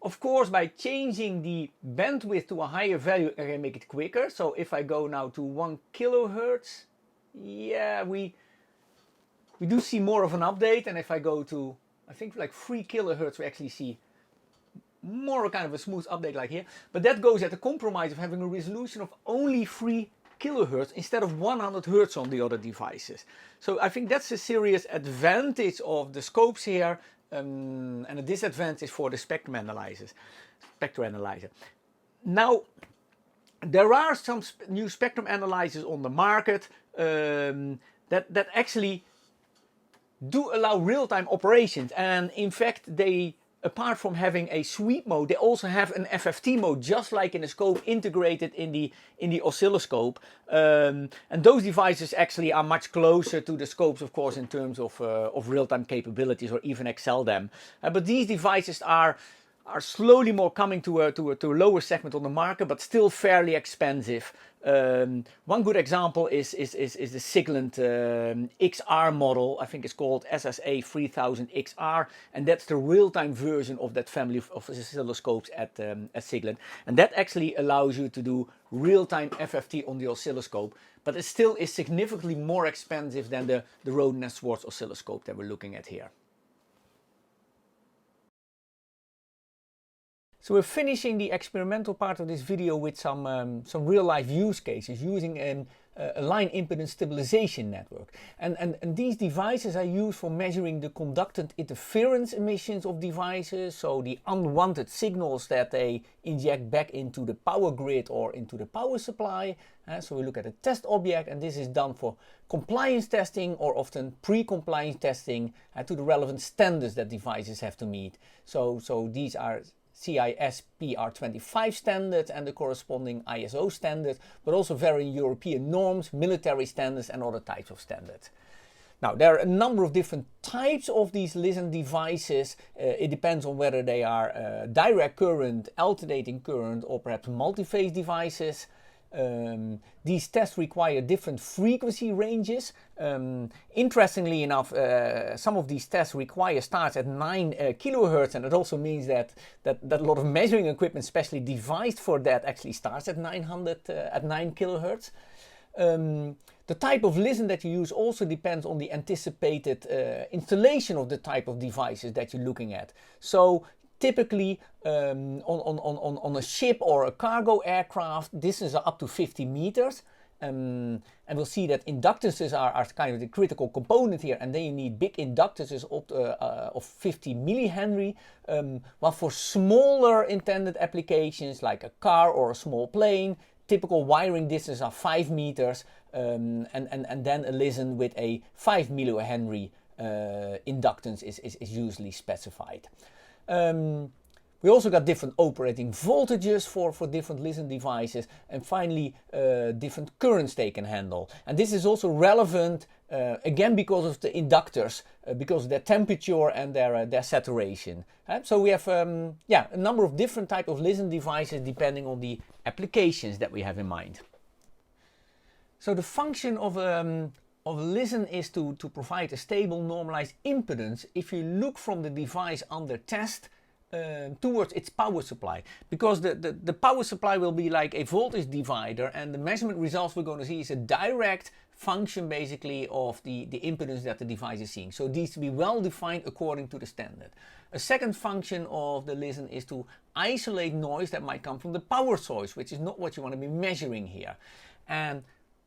Of course, by changing the bandwidth to a higher value, I can make it quicker. So if I go now to 1 kilohertz, yeah, we do see more of an update. And if I go to, I think like 3 kilohertz, we actually see more kind of a smooth update like here. But that goes at the compromise of having a resolution of only 3 kilohertz instead of 100 hertz on the other devices. So I think that's a serious advantage of the scopes here, and a disadvantage for the spectrum analyzer. Now, there are some new spectrum analyzers on the market that actually do allow real-time operations, and in fact they apart from having a sweep mode, they also have an FFT mode, just like in a scope, integrated in the oscilloscope. And those devices actually are much closer to the scopes, of course, in terms of real-time capabilities, or even excel them. But these devices are slowly more coming to a lower segment on the market, but still fairly expensive. One good example is the Siglent XR model. I think it's called SSA3000XR, and that's the real-time version of that family of oscilloscopes at Siglent. And that actually allows you to do real-time FFT on the oscilloscope, but it still is significantly more expensive than the Roden & Schwarz oscilloscope that we're looking at here. So we're finishing the experimental part of this video with some real-life use cases using a line impedance stabilization network. And these devices are used for measuring the conductant interference emissions of devices, so the unwanted signals that they inject back into the power grid or into the power supply. So we look at a test object, and this is done for compliance testing, or often pre-compliance testing to the relevant standards that devices have to meet. So these are CIS PR25 standard and the corresponding ISO standard, but also varying European norms, military standards, and other types of standards. Now, there are a number of different types of these listen devices. It depends on whether they are direct current, alternating current, or perhaps multi-phase devices. These tests require different frequency ranges. Interestingly enough, some of these tests require starts at 9 kilohertz, and it also means that a lot of measuring equipment, especially devised for that, actually starts at 9 kilohertz. The type of listen that you use also depends on the anticipated installation of the type of devices that you're looking at. So typically on a ship or a cargo aircraft, distances are up to 50 meters. And we'll see that inductances are kind of the critical component here, and then you need big inductances of 50 millihenry. While for smaller intended applications like a car or a small plane, typical wiring distances are 5 meters, and then a listen with a 5 millihenry inductance is usually specified. We also got different operating voltages for different listen devices, and finally different currents they can handle. And this is also relevant again because of the inductors, because of their temperature and their saturation. So we have a number of different types of listen devices depending on the applications that we have in mind. So the function of a listen is to provide a stable normalized impedance if you look from the device under test towards its power supply, because the power supply will be like a voltage divider, and the measurement results we're going to see is a direct function basically of the impedance that the device is seeing. So it needs to be well defined according to the standard. A second function of the listen is to isolate noise that might come from the power source, which is not what you want to be measuring here. And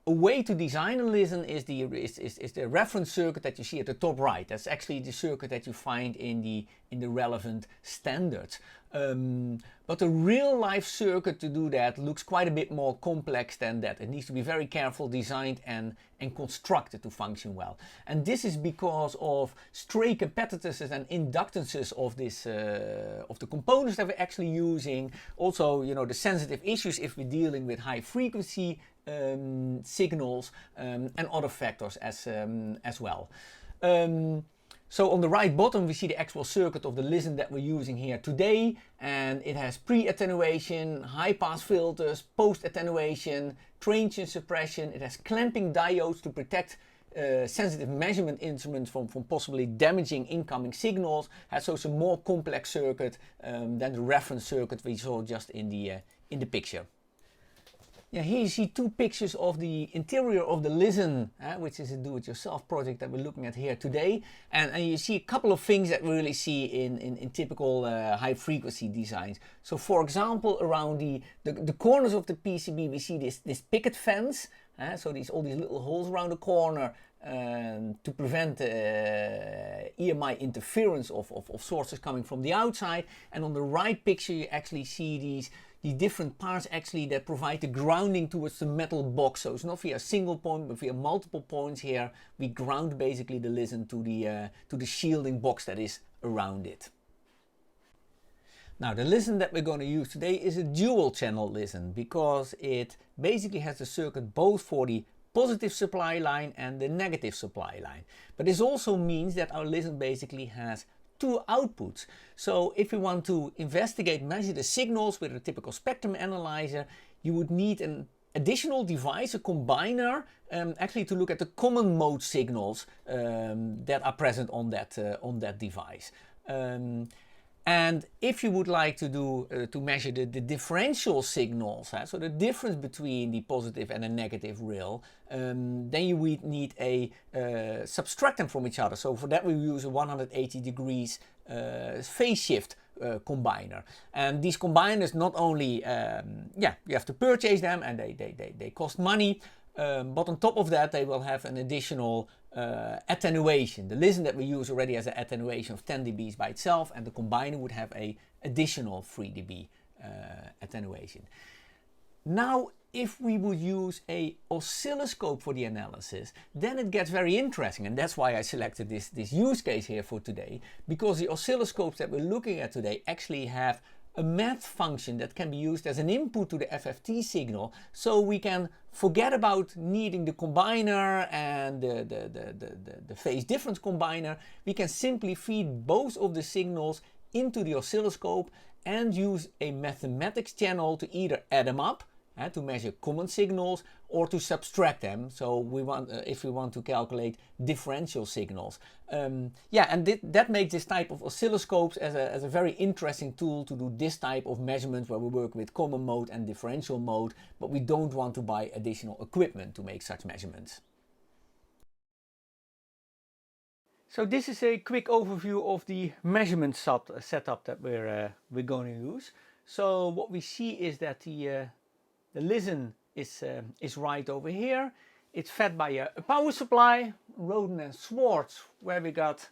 a way to design a listen is the reference circuit that you see at the top right. That's actually the circuit that you find in the relevant standards. But a real life circuit to do that looks quite a bit more complex than that. It needs to be very careful designed and constructed to function well. And this is because of stray capacitances and inductances of this of the components that we're actually using. Also, you know, the sensitive issues if we're dealing with high frequency signals and other factors as well. So on the right bottom we see the actual circuit of the listen that we're using here today, and it has pre-attenuation, high-pass filters, post-attenuation, transient suppression. It has clamping diodes to protect sensitive measurement instruments from possibly damaging incoming signals. So it's a more complex circuit than the reference circuit we saw just in the picture. Yeah, here you see two pictures of the interior of the listen, which is a do-it-yourself project that we're looking at here today. And you see a couple of things that we really see in typical high-frequency designs. So for example, around the corners of the PCB we see this picket fence. So all these little holes around the corner to prevent EMI interference of sources coming from the outside. And on the right picture you actually see these different parts actually that provide the grounding towards the metal box. So it's not via a single point, but via multiple points here. We ground basically the listen to the shielding box that is around it. Now the listen that we're going to use today is a dual channel listen because it basically has a circuit both for the positive supply line and the negative supply line. But this also means that our listen basically has two outputs. So if we want to investigate, measure the signals with a typical spectrum analyzer, you would need an additional device, a combiner, actually to look at the common mode signals that are present on that device. And if you would like to do to measure the differential signals, so the difference between the positive and the negative REL, then you would need a subtract them from each other. So for that we use a 180 degrees phase shift combiner. And these combiners not only, you have to purchase them and they cost money, but on top of that they will have an additional attenuation. The listen that we use already has an attenuation of 10 dB by itself, and the combiner would have a additional 3 dB attenuation. Now if we would use a oscilloscope for the analysis, then it gets very interesting, and that's why I selected this use case here for today, because the oscilloscopes that we're looking at today actually have a math function that can be used as an input to the FFT signal, so we can forget about needing the combiner and the phase difference combiner. We can simply feed both of the signals into the oscilloscope and use a mathematics channel to either add them up to measure common signals or to subtract them. So we want, if we want to calculate differential signals. And that makes this type of oscilloscopes as a very interesting tool to do this type of measurements where we work with common mode and differential mode, but we don't want to buy additional equipment to make such measurements. So this is a quick overview of the measurement setup that we're going to use. So what we see is that the listen is right over here. It's fed by a power supply, Roden and Schwartz, where we got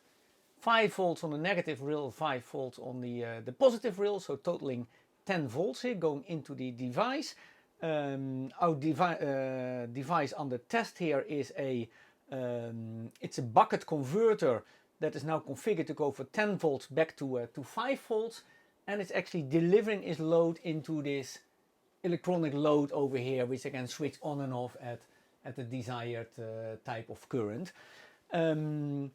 5 volts on the negative REL, 5 volts on the positive REL, so totaling 10 volts here going into the device. Our device under test here is it's a bucket converter that is now configured to go for 10 volts back to 5 volts, and it's actually delivering its load into this electronic load over here, which I can switch on and off at the desired type of current. And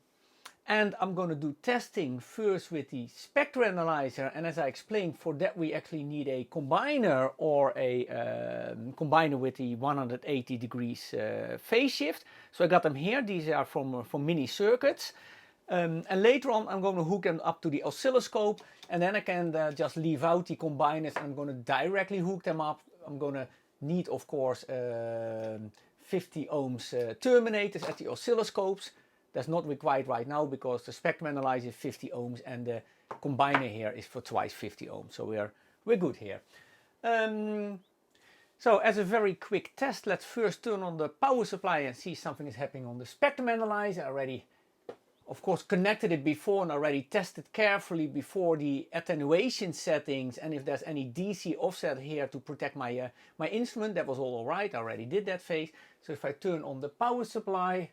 I'm going to do testing first with the spectrum analyzer, and as I explained, for that we actually need a combiner or a combiner with the 180 degrees phase shift. So I got them here. These are from mini circuits. And later on I'm going to hook them up to the oscilloscope, and then I can just leave out the combiners and I'm going to directly hook them up. I'm going to need, of course, 50 ohms terminators at the oscilloscopes. That's not required right now because the spectrum analyzer is 50 ohms and the combiner here is for twice 50 ohms. So we're good here. So as a very quick test, let's first turn on the power supply and see something is happening on the spectrum analyzer. I already, of course, connected it before and already tested carefully before the attenuation settings, and if there's any DC offset here to protect my my instrument. That was all right. I already did that phase. So if I turn on the power supply,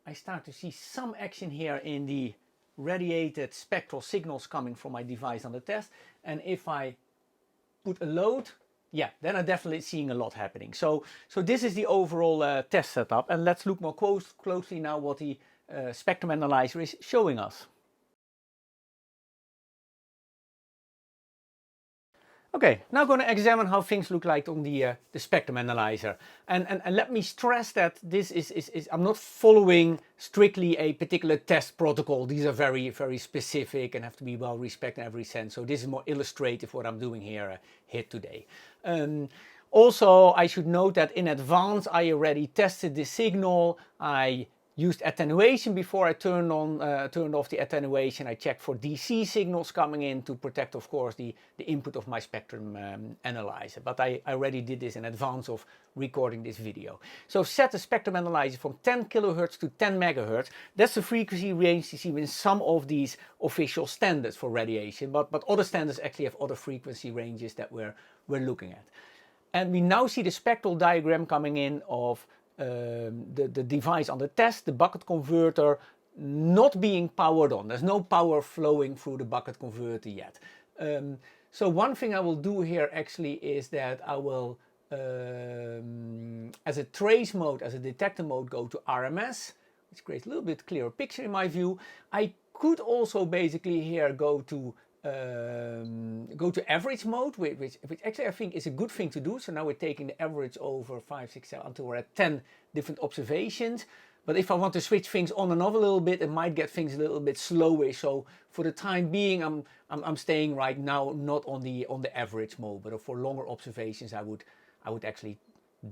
I start to see some action here in the radiated spectral signals coming from my device on the test. And if I put a load, then I'm definitely seeing a lot happening. So this is the overall test setup, and let's look more closely now what the spectrum analyzer is showing us. Okay, now I'm going to examine how things look like on the spectrum analyzer. And let me stress that this is I'm not following strictly a particular test protocol. These are very, very specific and have to be well respected in every sense. So this is more illustrative what I'm doing here today. Also, I should note that in advance I already tested the signal. I used attenuation before I turned off the attenuation. I checked for DC signals coming in to protect, of course, the input of my spectrum analyzer. But I already did this in advance of recording this video. So set the spectrum analyzer from 10 kilohertz to 10 megahertz. That's the frequency range you see in some of these official standards for radiation. But other standards actually have other frequency ranges that we're looking at. And we now see the spectral diagram coming in of the device on the test, the bucket converter not being powered on. There's no power flowing through the bucket converter yet. So one thing I will do here actually is that I will, as a trace mode, as a detector mode, go to RMS, which creates a little bit clearer picture in my view. I could also basically here go to average mode, which actually I think is a good thing to do. So now we're taking the average over 5, 6, 7 until we're at 10 different observations. But if I want to switch things on and off a little bit, it might get things a little bit slowish. So for the time being, I'm staying right now not on the average mode, but for longer observations, I would actually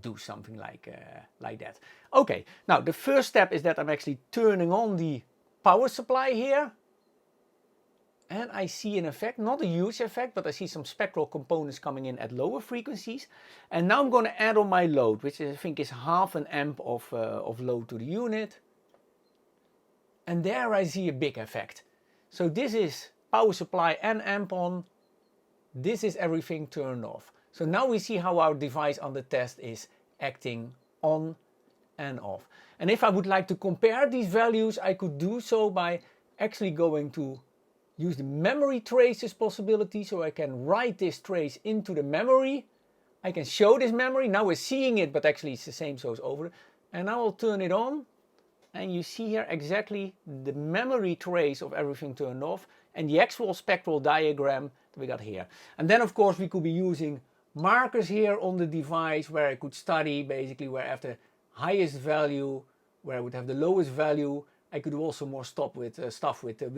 do something like that. Okay, now the first step is that I'm actually turning on the power supply here. And I see an effect, not a huge effect, but I see some spectral components coming in at lower frequencies. And now I'm going to add on my load, which I think is 0.5 amp of load to the unit. And there I see a big effect. So this is power supply and amp on. This is everything turned off. So now we see how our device on the test is acting on and off. And if I would like to compare these values, I could do so by actually going to use the memory traces possibility, so I can write this trace into the memory. I can show this memory. Now we're seeing it, but actually it's the same, so it's over. And I will turn it on, and you see here exactly the memory trace of everything turned off and the actual spectral diagram that we got here. And then of course we could be using markers here on the device where I could study basically where I have the highest value, where I would have the lowest value. I could do also more stuff with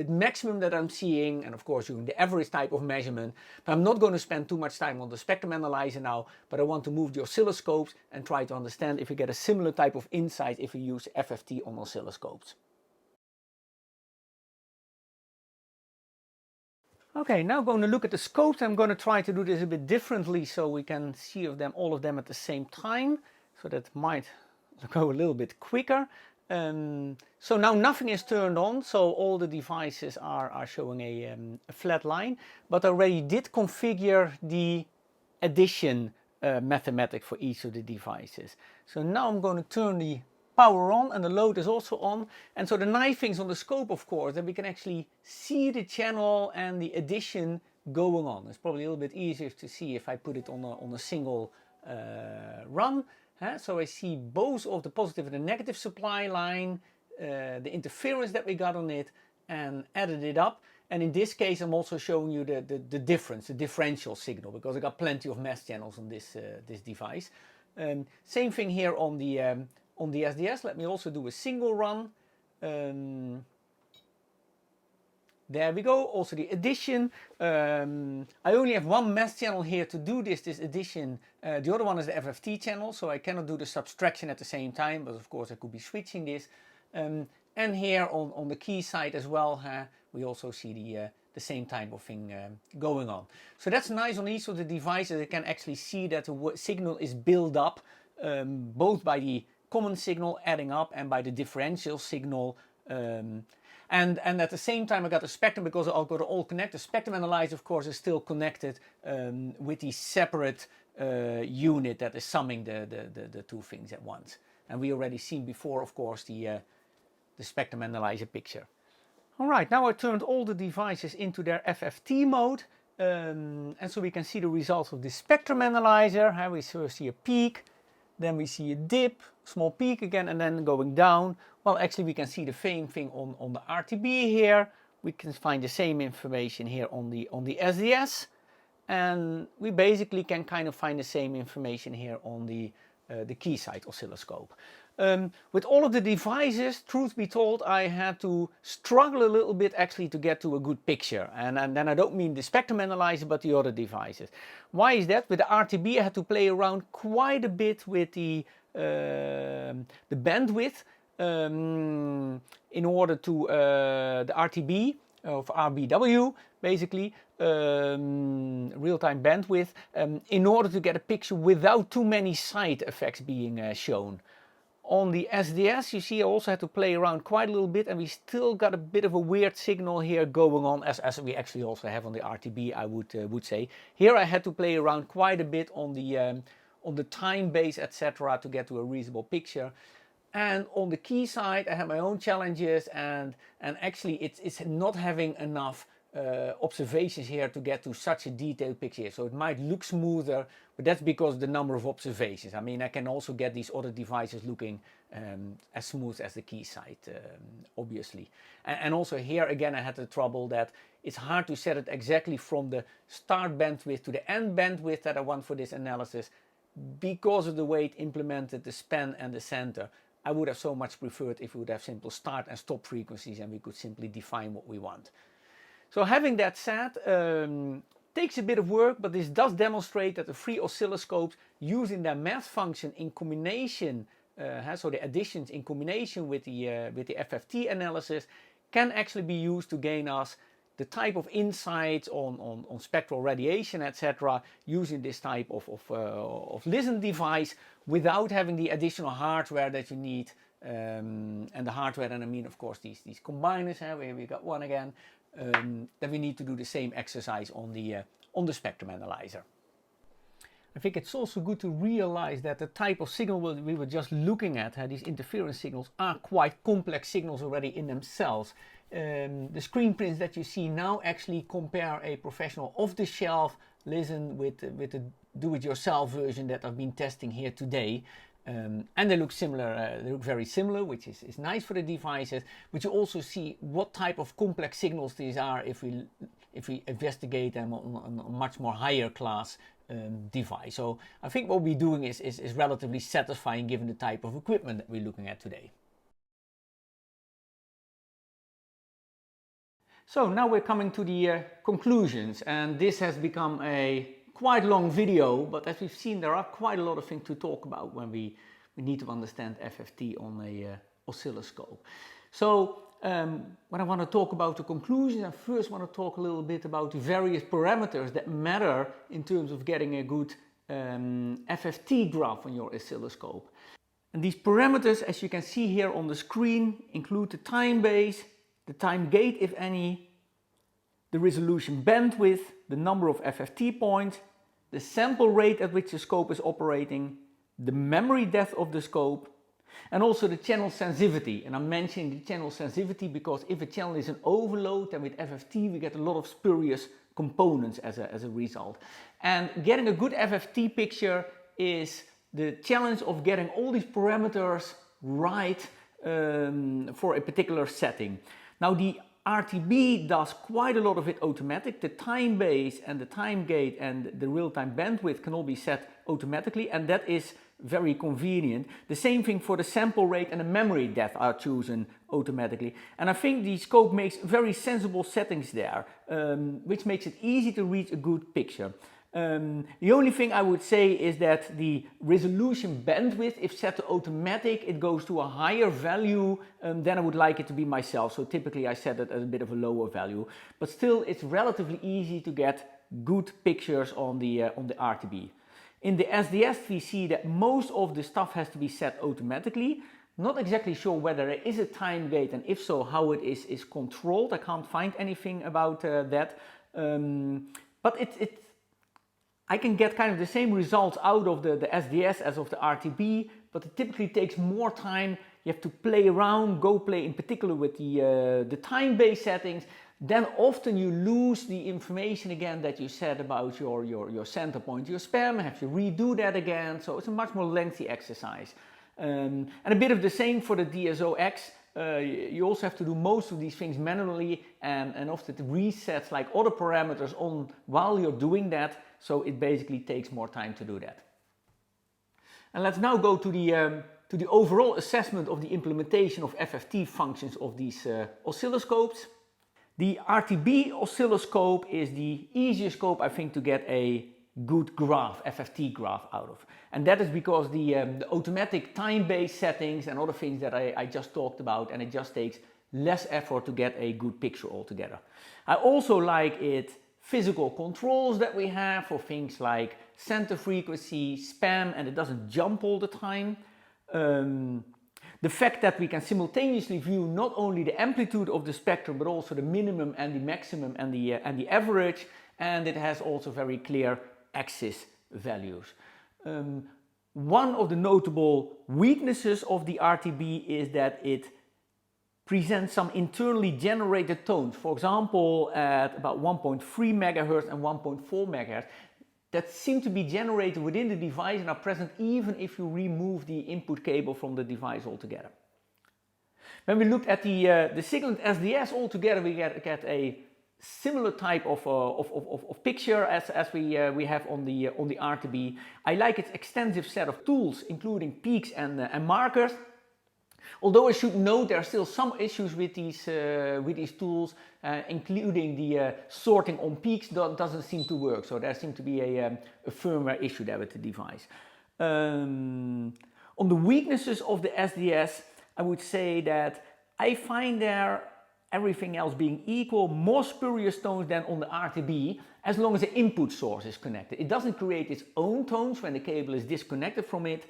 maximum that I'm seeing, and of course using the average type of measurement. But I'm not going to spend too much time on the spectrum analyzer now, but I want to move the oscilloscopes and try to understand if we get a similar type of insight if we use FFT on oscilloscopes. Okay, now I'm going to look at the scopes. I'm going to try to do this a bit differently so we can see all of them at the same time. So that might go a little bit quicker. So now nothing is turned on, so all the devices are showing a flat line, but I already did configure the addition mathematic for each of the devices. So now I'm going to turn the power on and the load is also on. And so the nice things on the scope, of course, that we can actually see the channel and the addition going on. It's probably a little bit easier to see if I put it on a single run. So I see both of the positive and the negative supply line, the interference that we got on it, and added it up. And in this case, I'm also showing you the difference, the differential signal, because I got plenty of mesh channels on this device. Same thing here on the SDS. Let me also do a single run. There we go, also the addition. I only have one mesh channel here to do this addition. The other one is the FFT channel, so I cannot do the subtraction at the same time, but of course I could be switching this. And here on the Keysight as well, we also see the same type of thing going on. So that's nice on each of the devices. I can actually see that the signal is built up, both by the common signal adding up and by the differential signal. And at the same time I got the spectrum, because I've got to all connect. The spectrum analyzer, of course, is still connected with the separate unit that is summing the two things at once. And we already seen before, of course, the spectrum analyzer picture. All right, now I turned all the devices into their FFT mode. And so we can see the results of the spectrum analyzer. We first see a peak, then we see a dip, small peak again, and then going down. Well, actually we can see the same thing on the RTB here. We can find the same information here on the SDS. And we basically can kind of find the same information here on the Keysight oscilloscope. With all of the devices, truth be told, I had to struggle a little bit actually to get to a good picture. And then I don't mean the spectrum analyzer, but the other devices. Why is that? With the RTB I had to play around quite a bit with the bandwidth in order to the RTB of RBW, basically real-time bandwidth, in order to get a picture without too many side effects being shown. On the SDS, you see, I also had to play around quite a little bit, and we still got a bit of a weird signal here going on, as we actually also have on the RTB, I would say. Here I had to play around quite a bit on the time base, etc., to get to a reasonable picture. And on the Keysight, I had my own challenges, and actually it's not having enough observations here to get to such a detailed picture here. So it might look smoother, but that's because of the number of observations. I mean, I can also get these other devices looking as smooth as the Keysight, obviously. And also here again, I had the trouble that it's hard to set it exactly from the start bandwidth to the end bandwidth that I want for this analysis because of the way it implemented the span and the center. I would have so much preferred if we would have simple start and stop frequencies and we could simply define what we want. So having that said, takes a bit of work, but this does demonstrate that the free oscilloscopes using their math function in combination, so the additions in combination with the FFT analysis can actually be used to gain us the type of insights on spectral radiation, etc., using this type of listen device without having the additional hardware that you need. And the hardware, and I mean, of course, these combiners, where we got one again, that we need to do the same exercise on the spectrum analyzer. I think it's also good to realize that the type of signal we were just looking at, these interference signals, are quite complex signals already in themselves. The screen prints that you see now actually compare a professional off-the-shelf listen with the do-it-yourself version that I've been testing here today. And they look similar, they look very similar, which is nice for the devices, but you also see what type of complex signals these are if we investigate them on a much more higher class device. So I think what we're doing is relatively satisfying given the type of equipment that we're looking at today. So now we're coming to the conclusions, and this has become a quite long video, but as we've seen, there are quite a lot of things to talk about when we need to understand FFT on a oscilloscope. So when I want to talk about the conclusions, I first want to talk a little bit about the various parameters that matter in terms of getting a good FFT graph on your oscilloscope. And these parameters, as you can see here on the screen, include the time base, the time gate if any, the resolution bandwidth, the number of FFT points, the sample rate at which the scope is operating, the memory depth of the scope, and also the channel sensitivity. And I'm mentioning the channel sensitivity because if a channel is an overload, then with FFT we get a lot of spurious components as a result. And getting a good FFT picture is the challenge of getting all these parameters right for a particular setting. Now the RTB does quite a lot of it automatic. The time base and the time gate and the real-time bandwidth can all be set automatically, and that is very convenient. The same thing for the sample rate and the memory depth are chosen automatically. And I think the scope makes very sensible settings there, which makes it easy to reach a good picture. The only thing I would say is that the resolution bandwidth, if set to automatic, it goes to a higher value than I would like it to be myself. So typically I set it at a bit of a lower value, but still it's relatively easy to get good pictures on the RTB. In the SDS we see that most of the stuff has to be set automatically. Not exactly sure whether there is a time gate, and if so, how it is controlled. I can't find anything about that, but I can get kind of the same results out of the SDS as of the RTB, but it typically takes more time. You have to play around, go play in particular with the time-based settings. Then often you lose the information again that you said about your center point, your span, have to redo that again. So it's a much more lengthy exercise. And a bit of the same for the DSOX. You also have to do most of these things manually and often it resets like other parameters on while you're doing that. So it basically takes more time to do that. And let's now go to the overall assessment of the implementation of FFT functions of these oscilloscopes. The RTB oscilloscope is the easiest scope, I think, to get a good graph, FFT graph out of. And that is because the automatic time-based settings and other things that I just talked about, and it just takes less effort to get a good picture altogether. I also like it physical controls that we have for things like center frequency, span, and it doesn't jump all the time. The fact that we can simultaneously view not only the amplitude of the spectrum but also the minimum and the maximum and the average, and it has also very clear axis values. One of the notable weaknesses of the RTB is that it present some internally generated tones. For example, at about 1.3 megahertz and 1.4 megahertz, that seem to be generated within the device and are present even if you remove the input cable from the device altogether. When we look at the Siglent SDS altogether, we get a similar type of picture as we have on the RTB. I like its extensive set of tools, including peaks and markers. Although I should note there are still some issues with these tools, including the sorting on peaks doesn't seem to work. So there seems to be a firmware issue there with the device. On the weaknesses of the SDS, I would say that I find there, everything else being equal, more spurious tones than on the RTB, as long as the input source is connected. It doesn't create its own tones when the cable is disconnected from it.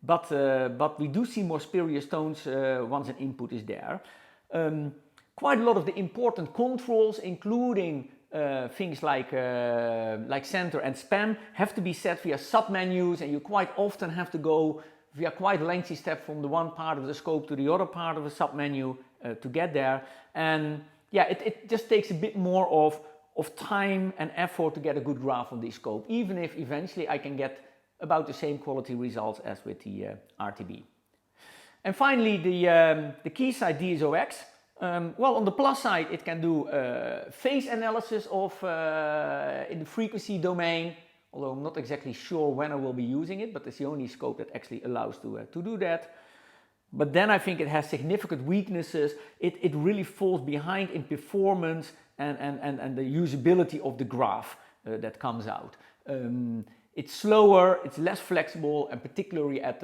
But we do see more spurious tones once an input is there. Quite a lot of the important controls, including things like center and span, have to be set via submenus, and you quite often have to go via quite lengthy steps from the one part of the scope to the other part of the submenu to get there. And yeah, it just takes a bit more of time and effort to get a good graph on the scope, even if eventually I can get about the same quality results as with the RTB. And finally, the Keysight DSOX. Well, on the plus side, it can do phase analysis in the frequency domain, although I'm not exactly sure when I will be using it, but it's the only scope that actually allows to do that. But then I think it has significant weaknesses. It really falls behind in performance and the usability of the graph that comes out. It's slower, it's less flexible, and particularly at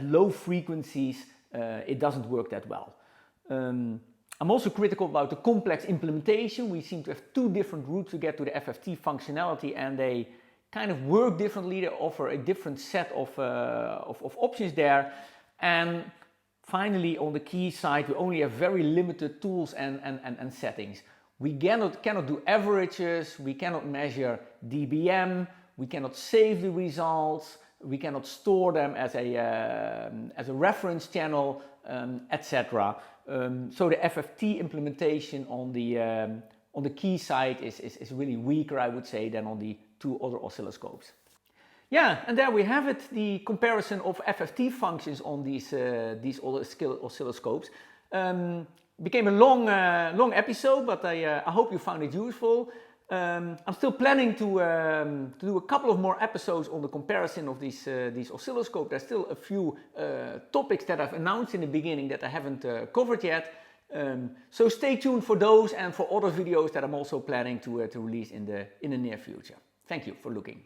low frequencies, it doesn't work that well. I'm also critical about the complex implementation. We seem to have two different routes to get to the FFT functionality, and they kind of work differently. They offer a different set of options there. And finally, on the Keysight, we only have very limited tools and settings. We cannot do averages, we cannot measure dBm, we cannot save the results, we cannot store them as a reference channel, etc. So the FFT implementation on the Keysight is really weaker, I would say, than on the two other oscilloscopes. Yeah, and there we have it, the comparison of FFT functions on these oscilloscopes. Became a long episode, but I hope you found it useful. I'm still planning to do a couple of more episodes on the comparison of these oscilloscopes. There's still a few topics that I've announced in the beginning that I haven't covered yet. So stay tuned for those and for other videos that I'm also planning to release in the near future. Thank you for looking.